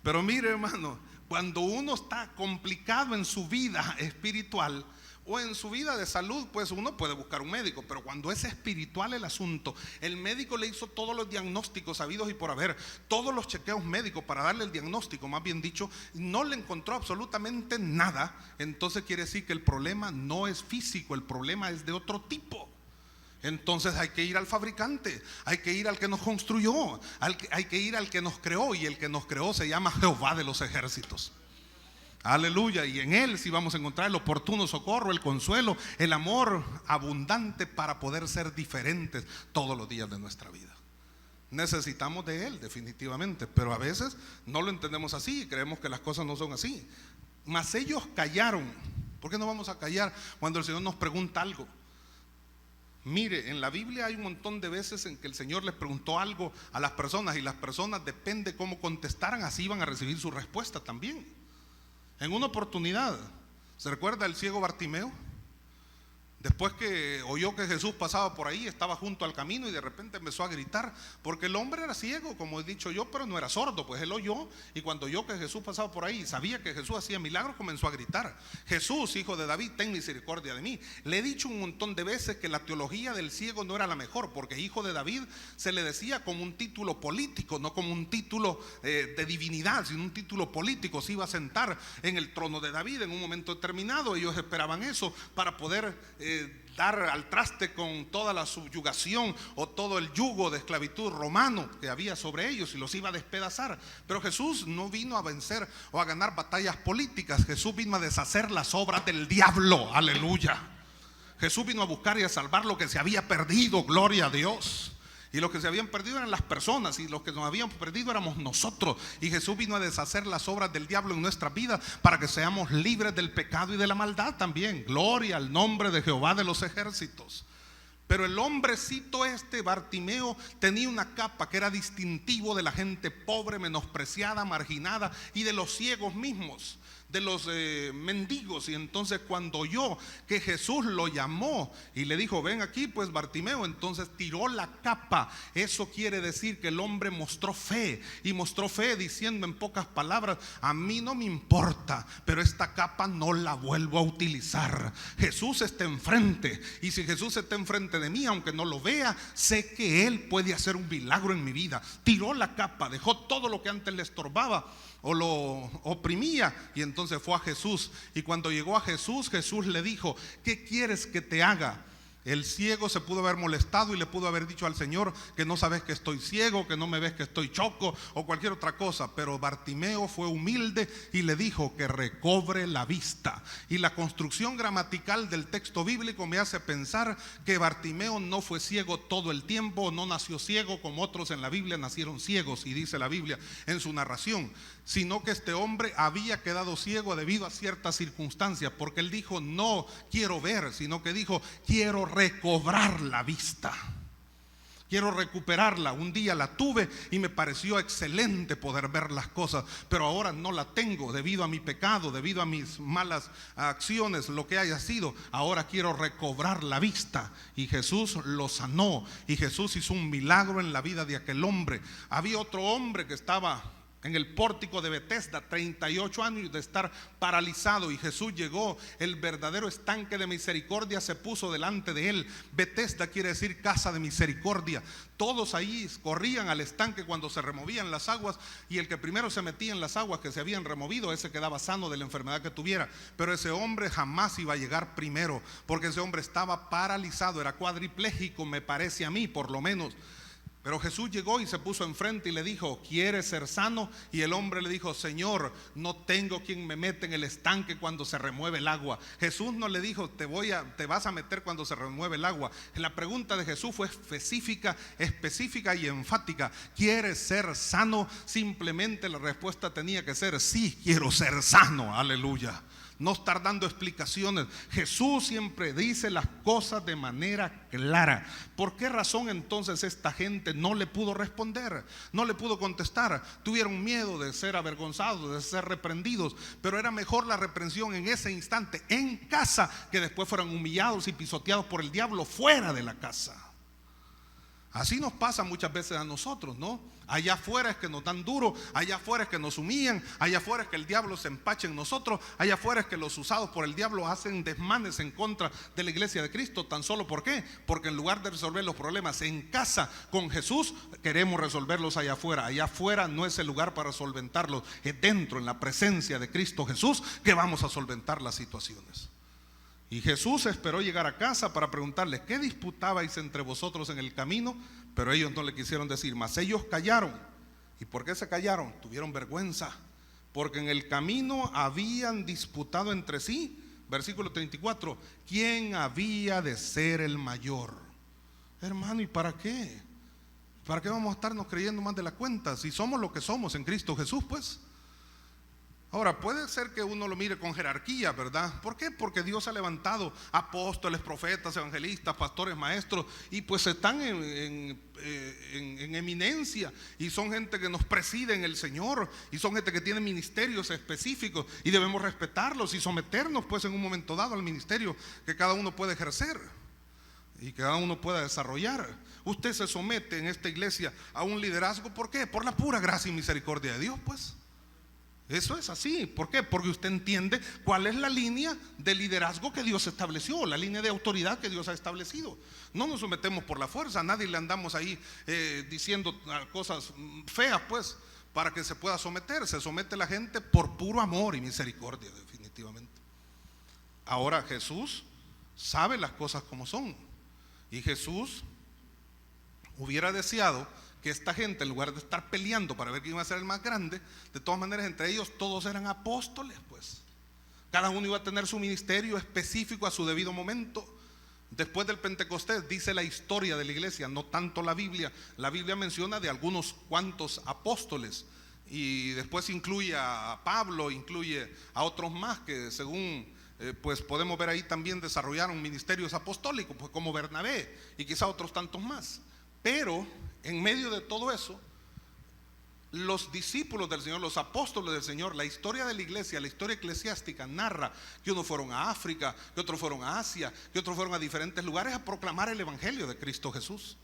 Pero mire, hermano, cuando uno está complicado en su vida espiritual o en su vida de salud, pues uno puede buscar un médico. Pero cuando es espiritual el asunto, el médico le hizo todos los diagnósticos habidos y por haber, todos los chequeos médicos para darle el diagnóstico, más bien dicho, no le encontró absolutamente nada. Entonces quiere decir que el problema no es físico, el problema es de otro tipo. Entonces hay que ir al fabricante, hay que ir al que nos construyó, hay que ir al que nos creó, y el que nos creó se llama Jehová de los ejércitos. Aleluya. Y en Él sí vamos a encontrar el oportuno socorro, el consuelo, el amor abundante para poder ser diferentes todos los días de nuestra vida. Necesitamos de Él definitivamente, pero a veces no lo entendemos así y creemos que las cosas no son así. Mas ellos callaron. ¿Por qué no vamos a callar cuando el Señor nos pregunta algo? Mire, en la Biblia hay un montón de veces en que el Señor les preguntó algo a las personas y las personas, depende cómo contestaran, así iban a recibir su respuesta también. En una oportunidad, ¿se recuerda el ciego Bartimeo? Después que oyó que Jesús pasaba por ahí, estaba junto al camino y de repente empezó a gritar, porque el hombre era ciego, como he dicho yo, pero no era sordo. Pues él oyó, y cuando oyó que Jesús pasaba por ahí y sabía que Jesús hacía milagros, comenzó a gritar: Jesús, hijo de David, ten misericordia de mí. Le he dicho un montón de veces que la teología del ciego no era la mejor, porque hijo de David se le decía como un título político, no como un título de divinidad, sino un título político. Se iba a sentar en el trono de David en un momento determinado. Ellos esperaban eso para poder dar al traste con toda la subyugación o todo el yugo de esclavitud romano que había sobre ellos, y los iba a despedazar. Pero Jesús no vino a vencer o a ganar batallas políticas. Jesús vino a deshacer las obras del diablo. Aleluya. Jesús vino a buscar y a salvar lo que se había perdido. Gloria a Dios. Y los que se habían perdido eran las personas, y los que nos habían perdido éramos nosotros. Y Jesús vino a deshacer las obras del diablo en nuestra vida para que seamos libres del pecado y de la maldad también. Gloria al nombre de Jehová de los ejércitos. Pero el hombrecito Bartimeo, tenía una capa que era distintivo de la gente pobre, menospreciada, marginada, y de los ciegos mismos, de los mendigos. Y entonces cuando oyó que Jesús lo llamó y le dijo: ven aquí pues Bartimeo, entonces tiró la capa. Eso quiere decir que el hombre mostró fe, y mostró fe diciendo en pocas palabras: a mí no me importa, pero esta capa no la vuelvo a utilizar. Jesús está enfrente, y si Jesús está enfrente de mí, aunque no lo vea, sé que Él puede hacer un milagro en mi vida. Tiró la capa, dejó todo lo que antes le estorbaba o lo oprimía, y entonces fue a Jesús. Y cuando llegó a Jesús, Jesús le dijo: ¿qué quieres que te haga? El ciego se pudo haber molestado y le pudo haber dicho al Señor: que no sabes que estoy ciego, que no me ves que estoy choco, o cualquier otra cosa. Pero Bartimeo fue humilde y le dijo que recobre la vista. Y la construcción gramatical del texto bíblico me hace pensar que Bartimeo no fue ciego todo el tiempo, no nació ciego como otros en la Biblia nacieron ciegos, y dice la Biblia en su narración, sino que este hombre había quedado ciego debido a ciertas circunstancias, porque él dijo: no quiero ver, sino que dijo: quiero recobrar la vista, quiero recuperarla. Un día la tuve y me pareció excelente poder ver las cosas, pero ahora no la tengo debido a mi pecado, debido a mis malas acciones, lo que haya sido. Ahora quiero recobrar la vista. Y Jesús lo sanó, y Jesús hizo un milagro en la vida de aquel hombre. Había otro hombre que estaba en el pórtico de Betesda, 38 años de estar paralizado, y Jesús llegó. El verdadero estanque de misericordia se puso delante de él. Betesda quiere decir casa de misericordia. Todos ahí corrían al estanque cuando se removían las aguas, y el que primero se metía en las aguas que se habían removido, ese quedaba sano de la enfermedad que tuviera. Pero ese hombre jamás iba a llegar primero, porque ese hombre estaba paralizado, era cuadripléjico, me parece a mí, por lo menos. Pero Jesús llegó y se puso enfrente y le dijo: ¿quieres ser sano? Y el hombre le dijo: Señor, no tengo quien me meta en el estanque cuando se remueve el agua. Jesús no le dijo: te vas a meter cuando se remueve el agua. La pregunta de Jesús fue específica y enfática. ¿Quieres ser sano? Simplemente la respuesta tenía que ser: sí, quiero ser sano. Aleluya. No estar dando explicaciones. Jesús siempre dice las cosas de manera clara. ¿Por qué razón entonces esta gente no le pudo responder? No le pudo contestar. Tuvieron miedo de ser avergonzados, de ser reprendidos. Pero era mejor la reprensión en ese instante en casa, que después fueran humillados y pisoteados por el diablo fuera de la casa. Así nos pasa muchas veces a nosotros, ¿no? Allá afuera es que nos dan duro, allá afuera es que nos humillan, allá afuera es que el diablo se empacha en nosotros, allá afuera es que los usados por el diablo hacen desmanes en contra de la iglesia de Cristo. Tan solo, ¿por qué? Porque en lugar de resolver los problemas en casa con Jesús, queremos resolverlos allá afuera. Allá afuera no es el lugar para solventarlos, es dentro, en la presencia de Cristo Jesús, que vamos a solventar las situaciones. Y Jesús esperó llegar a casa para preguntarles: ¿qué disputabais entre vosotros en el camino? Pero ellos no le quisieron decir, mas ellos callaron. ¿Y por qué se callaron? Tuvieron vergüenza, porque en el camino habían disputado entre sí. Versículo 34: ¿quién había de ser el mayor? Hermano, ¿y para qué? ¿Para qué vamos a estarnos creyendo más de la cuenta si somos lo que somos en Cristo Jesús, pues? Ahora, puede ser que uno lo mire con jerarquía, ¿verdad? ¿Por qué? Porque Dios ha levantado apóstoles, profetas, evangelistas, pastores, maestros, y pues están en eminencia, y son gente que nos preside en el Señor, y son gente que tiene ministerios específicos, y debemos respetarlos y someternos pues en un momento dado al ministerio que cada uno puede ejercer y que cada uno pueda desarrollar. Usted se somete en esta iglesia a un liderazgo, ¿por qué? Por la pura gracia y misericordia de Dios, pues. Eso es así. ¿Por qué? Porque usted entiende cuál es la línea de liderazgo que Dios estableció, la línea de autoridad que Dios ha establecido. No nos sometemos por la fuerza, a nadie le andamos ahí diciendo cosas feas, pues, para que se pueda someter. Se somete la gente por puro amor y misericordia, definitivamente. Ahora Jesús sabe las cosas como son, y Jesús hubiera deseado que esta gente, en lugar de estar peleando para ver quién iba a ser el más grande, de todas maneras entre ellos todos eran apóstoles, pues. Cada uno iba a tener su ministerio específico a su debido momento. Después del Pentecostés, dice la historia de la iglesia, no tanto la Biblia. La Biblia menciona de algunos cuantos apóstoles, y después incluye a Pablo, incluye a otros más que según pues podemos ver ahí también desarrollaron ministerios apostólicos, pues como Bernabé y quizá otros tantos más. Pero en medio de todo eso, los discípulos del Señor, los apóstoles del Señor, la historia de la iglesia, la historia eclesiástica narra que unos fueron a África, que otros fueron a Asia, que otros fueron a diferentes lugares a proclamar el evangelio de Cristo Jesús,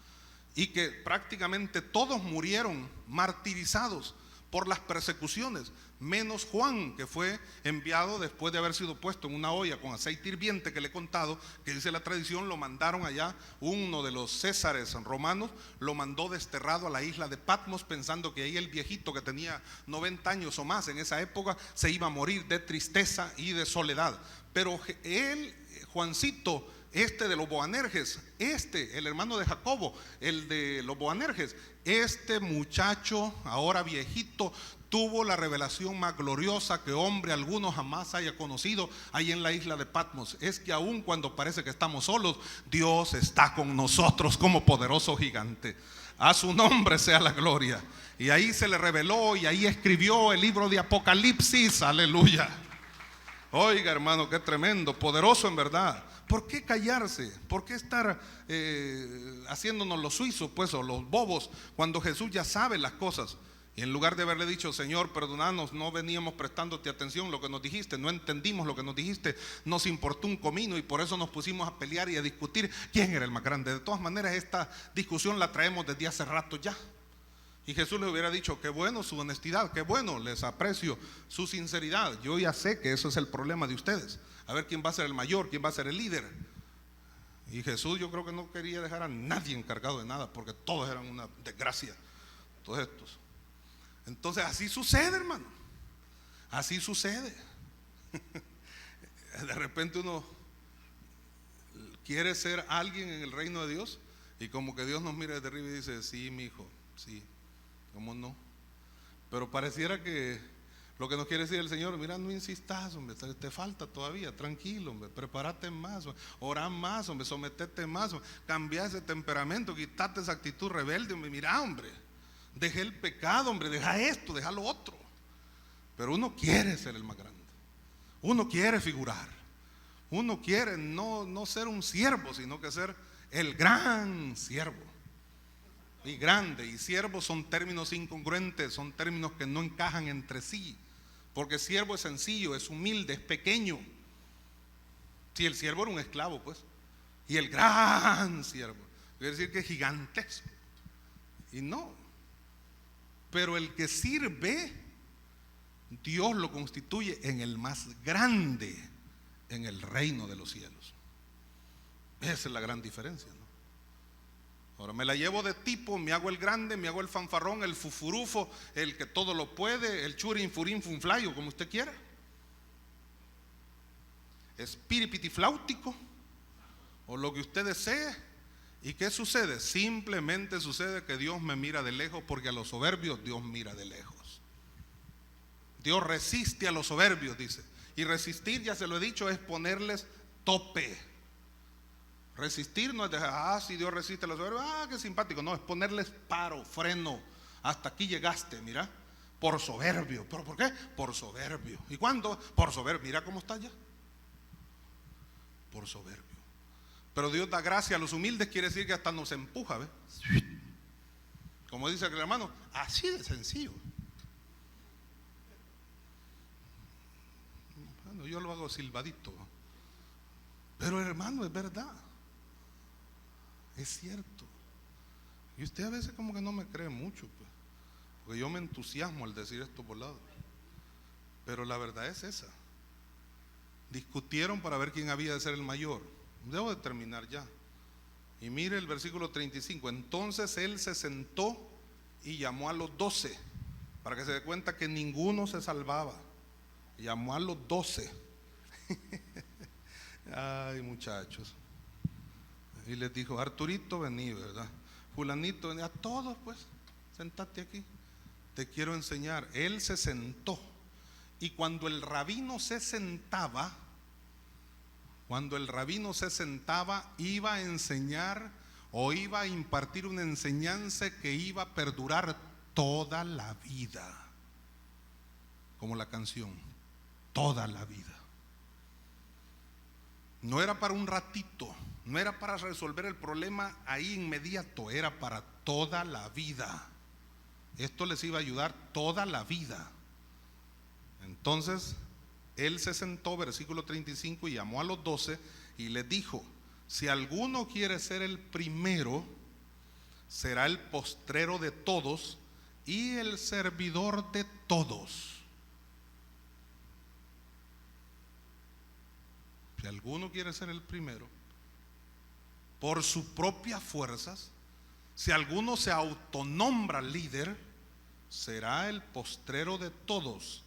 y que prácticamente todos murieron martirizados por las persecuciones, menos Juan, que fue enviado después de haber sido puesto en una olla con aceite hirviente, que le he contado, que dice la tradición, lo mandaron allá, uno de los césares romanos lo mandó desterrado a la isla de Patmos, pensando que ahí el viejito, que tenía 90 años o más en esa época, se iba a morir de tristeza y de soledad. Pero él, Juancito, de los Boanerges, el hermano de Jacobo, el de los Boanerges, este muchacho, ahora viejito, tuvo la revelación más gloriosa que hombre alguno jamás haya conocido ahí en la isla de Patmos. Es que aun cuando parece que estamos solos, Dios está con nosotros como poderoso gigante. A su nombre sea la gloria. Y ahí se le reveló, y ahí escribió el libro de Apocalipsis. Aleluya. Oiga, hermano, qué tremendo, poderoso en verdad. ¿Por qué callarse? ¿Por qué estar haciéndonos los suizos, pues, o los bobos, cuando Jesús ya sabe las cosas? Y en lugar de haberle dicho: Señor, perdónanos, no veníamos prestándote atención lo que nos dijiste, no entendimos lo que nos dijiste, nos importó un comino y por eso nos pusimos a pelear y a discutir quién era el más grande. De todas maneras, esta discusión la traemos desde hace rato ya. Y Jesús les hubiera dicho: qué bueno su honestidad, qué bueno, les aprecio su sinceridad. Yo ya sé que eso es el problema de ustedes. A ver quién va a ser el mayor, quién va a ser el líder. Y Jesús, yo creo que no quería dejar a nadie encargado de nada, porque todos eran una desgracia, todos estos. Entonces así sucede, hermano. Así sucede. De repente uno quiere ser alguien en el reino de Dios, y como que Dios nos mira desde arriba y dice: sí, mi hijo, sí, ¿cómo no? Pero pareciera que lo que nos quiere decir el Señor: mira, no insistas, hombre, te falta todavía, tranquilo, hombre, prepárate más, orá más, hombre, sometete más, hombre, cambia ese temperamento, quítate esa actitud rebelde, hombre, mira, hombre, deja el pecado, hombre, deja esto, deja lo otro. Pero uno quiere ser el más grande, uno quiere figurar, uno quiere no ser un siervo, sino que ser el gran siervo. Y grande y siervo son términos incongruentes, son términos que no encajan entre sí, porque siervo es sencillo, es humilde, es pequeño. Si el siervo era un esclavo, pues, y el gran siervo quiere decir que es gigantesco, y no. Pero el que sirve, Dios lo constituye en el más grande en el reino de los cielos. Esa es la gran diferencia, ¿no? Ahora me la llevo de tipo, me hago el grande, me hago el fanfarrón, el fufurufo, el que todo lo puede, el churin, furín, funflayo, como usted quiera. Espiripitifláutico, o lo que usted desee. ¿Y qué sucede? Simplemente sucede que Dios me mira de lejos, porque a los soberbios Dios mira de lejos. Dios resiste a los soberbios, dice. Y resistir, ya se lo he dicho, es ponerles tope. Resistir no es dejar: si Dios resiste a los soberbios, qué simpático. No, es ponerles paro, freno. Hasta aquí llegaste, mira, por soberbio. ¿Pero por qué? Por soberbio. ¿Y cuándo? Por soberbio. Mira cómo está ya. Por soberbio. Pero Dios da gracia a los humildes, quiere decir que hasta nos empuja, ¿ves? Como dice el hermano, así de sencillo. Bueno, yo lo hago silbadito, pero hermano, es verdad. Es cierto. Y usted a veces como que no me cree mucho, pues, porque yo me entusiasmo al decir esto por lado. Pero la verdad es esa. Discutieron para ver quién había de ser el mayor. Debo de terminar ya. Y mire el versículo 35. Entonces él se sentó y llamó a los 12, para que se dé cuenta que ninguno se salvaba. Llamó a los 12. Ay, muchachos. Y les dijo: Arturito, vení, ¿verdad? Fulanito, vení. A todos, pues, sentate aquí, te quiero enseñar. Él se sentó. Y cuando el rabino se sentaba, iba a enseñar, o iba a impartir una enseñanza que iba a perdurar toda la vida. Como la canción, toda la vida. No era para un ratito, no era para resolver el problema ahí inmediato, era para toda la vida. Esto les iba a ayudar toda la vida. Entonces él se sentó, versículo 35, y llamó a los 12 y les dijo: si alguno quiere ser el primero, será el postrero de todos y el servidor de todos. Si alguno quiere ser el primero, por sus propias fuerzas, si alguno se autonombra líder, será el postrero de todos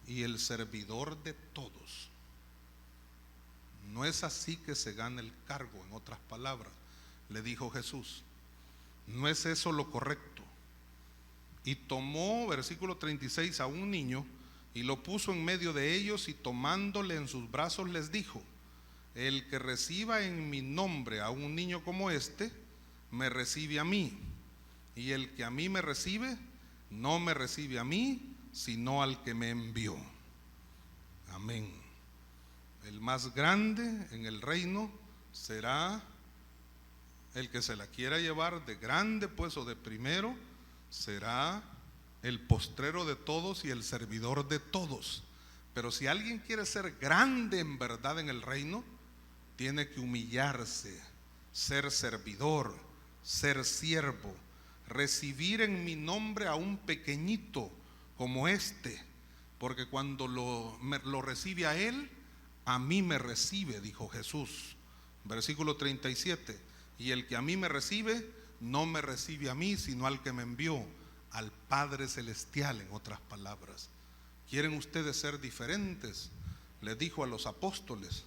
y el servidor de todos. No es así que se gana el cargo, en otras palabras, le dijo Jesús. No es eso lo correcto. Y tomó, versículo 36, a un niño y lo puso en medio de ellos, y tomándole en sus brazos les dijo: el que reciba en mi nombre a un niño como este, me recibe a mí, y el que a mí me recibe, no me recibe a mí, sino al que me envió. Amén. El más grande en el reino será el que se la quiera llevar de grande, pues, o de primero, será el postrero de todos y el servidor de todos. Pero si alguien quiere ser grande en verdad en el reino, tiene que humillarse, ser servidor, ser siervo, recibir en mi nombre a un pequeñito como este, porque cuando lo recibe a él, a mí me recibe, dijo Jesús. Versículo 37, y el que a mí me recibe, no me recibe a mí, sino al que me envió, al Padre Celestial, en otras palabras. ¿Quieren ustedes ser diferentes? Les dijo a los apóstoles.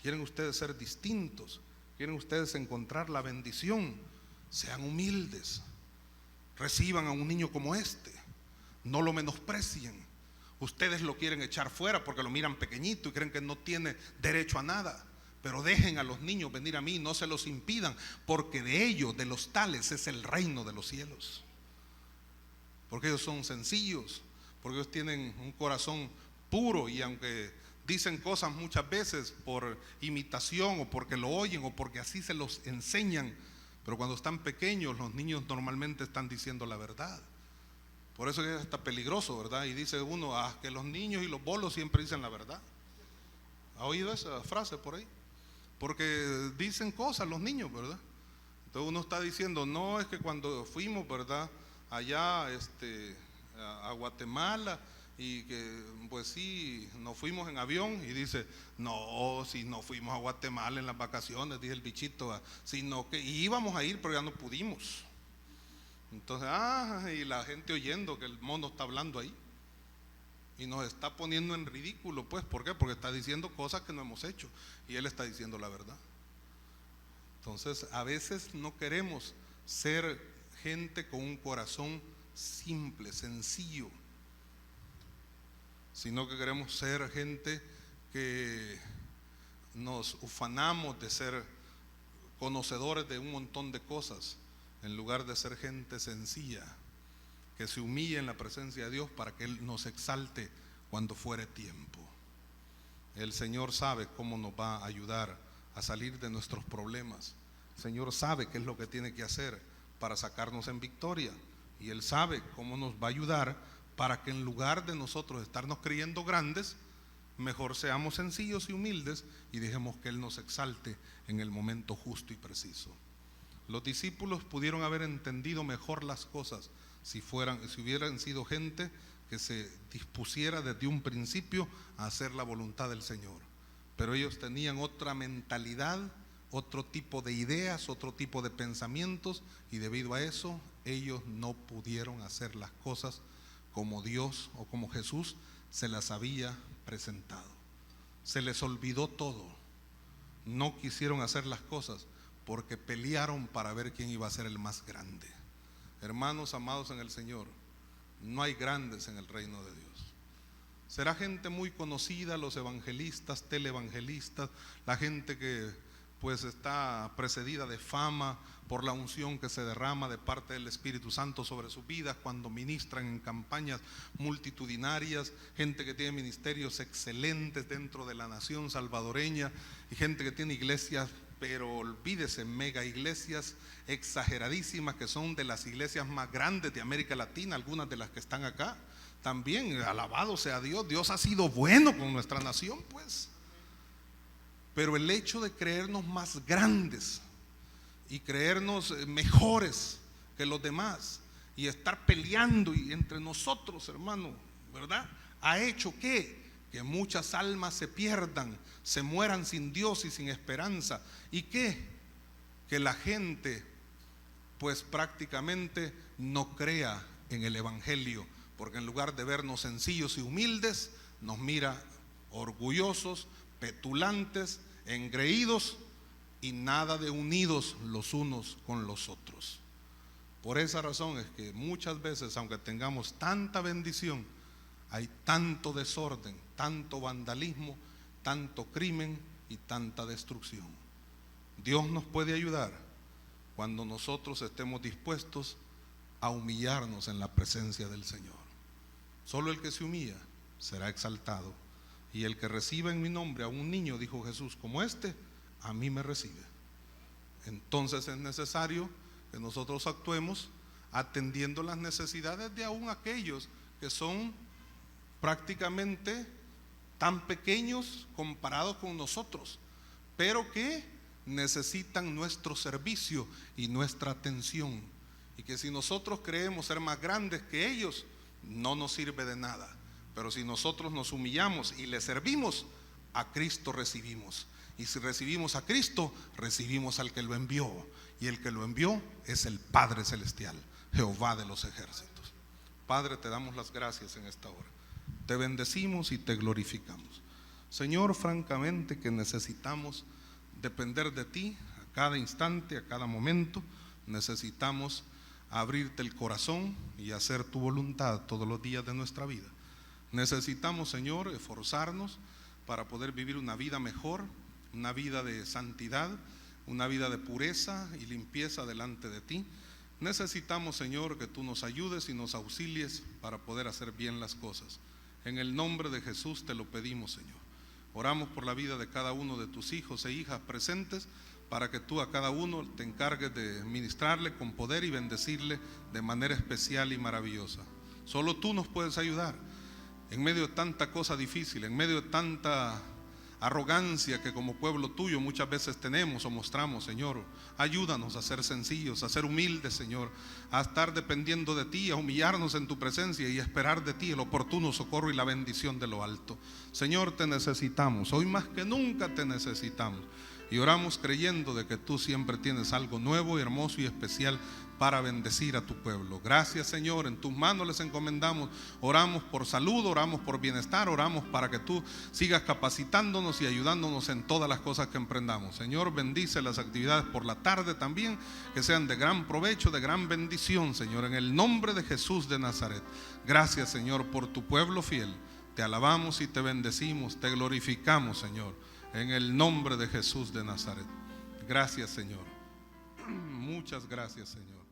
¿Quieren ustedes ser distintos? ¿Quieren ustedes encontrar la bendición? Sean humildes. Reciban a un niño como este. No lo menosprecien. Ustedes lo quieren echar fuera porque lo miran pequeñito y creen que no tiene derecho a nada. Pero dejen a los niños venir a mí, no se los impidan, porque de ellos, de los tales, es el reino de los cielos. Porque ellos son sencillos, porque ellos tienen un corazón puro, y aunque dicen cosas muchas veces por imitación o porque lo oyen o porque así se los enseñan, pero cuando están pequeños los niños normalmente están diciendo la verdad. Por eso es hasta peligroso, ¿verdad? Y dice uno, que los niños y los bolos siempre dicen la verdad. ¿Ha oído esa frase por ahí? Porque dicen cosas los niños, ¿verdad? Entonces uno está diciendo, no, es que cuando fuimos, ¿verdad?, allá a Guatemala, y que pues sí, nos fuimos en avión, y dice, no, si no fuimos a Guatemala en las vacaciones, dice el bichito, sino que íbamos a ir, pero ya no pudimos. Entonces, y la gente oyendo que el mono está hablando ahí, y nos está poniendo en ridículo, pues, ¿por qué? Porque está diciendo cosas que no hemos hecho, y él está diciendo la verdad. Entonces, a veces no queremos ser gente con un corazón simple, sencillo, sino que queremos ser gente que nos ufanamos de ser conocedores de un montón de cosas, en lugar de ser gente sencilla, que se humilla en la presencia de Dios para que Él nos exalte cuando fuere tiempo. El Señor sabe cómo nos va a ayudar a salir de nuestros problemas. El Señor sabe qué es lo que tiene que hacer para sacarnos en victoria, y Él sabe cómo nos va a ayudar para que en lugar de nosotros estarnos creyendo grandes, mejor seamos sencillos y humildes y dejemos que Él nos exalte en el momento justo y preciso. Los discípulos pudieron haber entendido mejor las cosas si hubieran sido gente que se dispusiera desde un principio a hacer la voluntad del Señor. Pero ellos tenían otra mentalidad, otro tipo de ideas, otro tipo de pensamientos, y debido a eso ellos no pudieron hacer las cosas como Dios o como Jesús se las había presentado. Se les olvidó todo. No quisieron hacer las cosas porque pelearon para ver quién iba a ser el más grande. Hermanos amados en el Señor, no hay grandes en el reino de Dios. Será gente muy conocida, los evangelistas, televangelistas, la gente que pues está precedida de fama por la unción que se derrama de parte del Espíritu Santo sobre sus vidas cuando ministran en campañas multitudinarias, gente que tiene ministerios excelentes dentro de la nación salvadoreña, y gente que tiene iglesias, pero olvídese, mega iglesias exageradísimas, que son de las iglesias más grandes de América Latina, algunas de las que están acá. También, alabado sea Dios, Dios ha sido bueno con nuestra nación, pues. Pero el hecho de creernos más grandes y creernos mejores que los demás y estar peleando y entre nosotros, hermano, ¿verdad?, ha hecho que muchas almas se pierdan, se mueran sin Dios y sin esperanza, y que la gente pues prácticamente no crea en el evangelio, porque en lugar de vernos sencillos y humildes, nos mira orgullosos, petulantes, engreídos y nada de unidos los unos con los otros. Por esa razón es que muchas veces, aunque tengamos tanta bendición, hay tanto desorden, tanto vandalismo, tanto crimen y tanta destrucción. Dios nos puede ayudar cuando nosotros estemos dispuestos a humillarnos en la presencia del Señor. Solo el que se humilla será exaltado, y el que reciba en mi nombre a un niño, dijo Jesús, como este, a mí me recibe. Entonces es necesario que nosotros actuemos atendiendo las necesidades de aún aquellos que son prácticamente tan pequeños comparados con nosotros, pero que necesitan nuestro servicio y nuestra atención. y que si nosotros creemos ser más grandes que ellos, no nos sirve de nada. Pero si nosotros nos humillamos y le servimos, a Cristo recibimos. Y si recibimos a Cristo, recibimos al que lo envió. Y el que lo envió es el Padre Celestial, Jehová de los ejércitos. Padre, te damos las gracias en esta hora. Te bendecimos y te glorificamos. Señor, francamente que necesitamos depender de ti a cada instante, a cada momento. Necesitamos abrirte el corazón y hacer tu voluntad todos los días de nuestra vida. Necesitamos, Señor, esforzarnos para poder vivir una vida mejor, una vida de santidad, una vida de pureza y limpieza delante de ti. Necesitamos, Señor, que tú nos ayudes y nos auxilies para poder hacer bien las cosas. En el nombre de Jesús te lo pedimos, Señor. Oramos por la vida de cada uno de tus hijos e hijas presentes, para que tú a cada uno te encargues de ministrarle con poder y bendecirle de manera especial y maravillosa. Solo tú nos puedes ayudar en medio de tanta cosa difícil, en medio de tanta arrogancia que como pueblo tuyo muchas veces tenemos o mostramos, Señor. Ayúdanos a ser sencillos, a ser humildes, Señor, a estar dependiendo de ti, a humillarnos en tu presencia y a esperar de ti el oportuno socorro y la bendición de lo alto. Señor, te necesitamos, hoy más que nunca te necesitamos. Y oramos creyendo de que tú siempre tienes algo nuevo, hermoso y especial para bendecir a tu pueblo. Gracias, Señor, en tus manos les encomendamos. Oramos por salud, oramos por bienestar, oramos para que tú sigas capacitándonos y ayudándonos en todas las cosas que emprendamos. Señor, bendice las actividades por la tarde también, que sean de gran provecho, de gran bendición, Señor, en el nombre de Jesús de Nazaret. Gracias, Señor, por tu pueblo fiel. Te alabamos y te bendecimos, te glorificamos, Señor, en el nombre de Jesús de Nazaret. Gracias, Señor. Muchas gracias, Señor.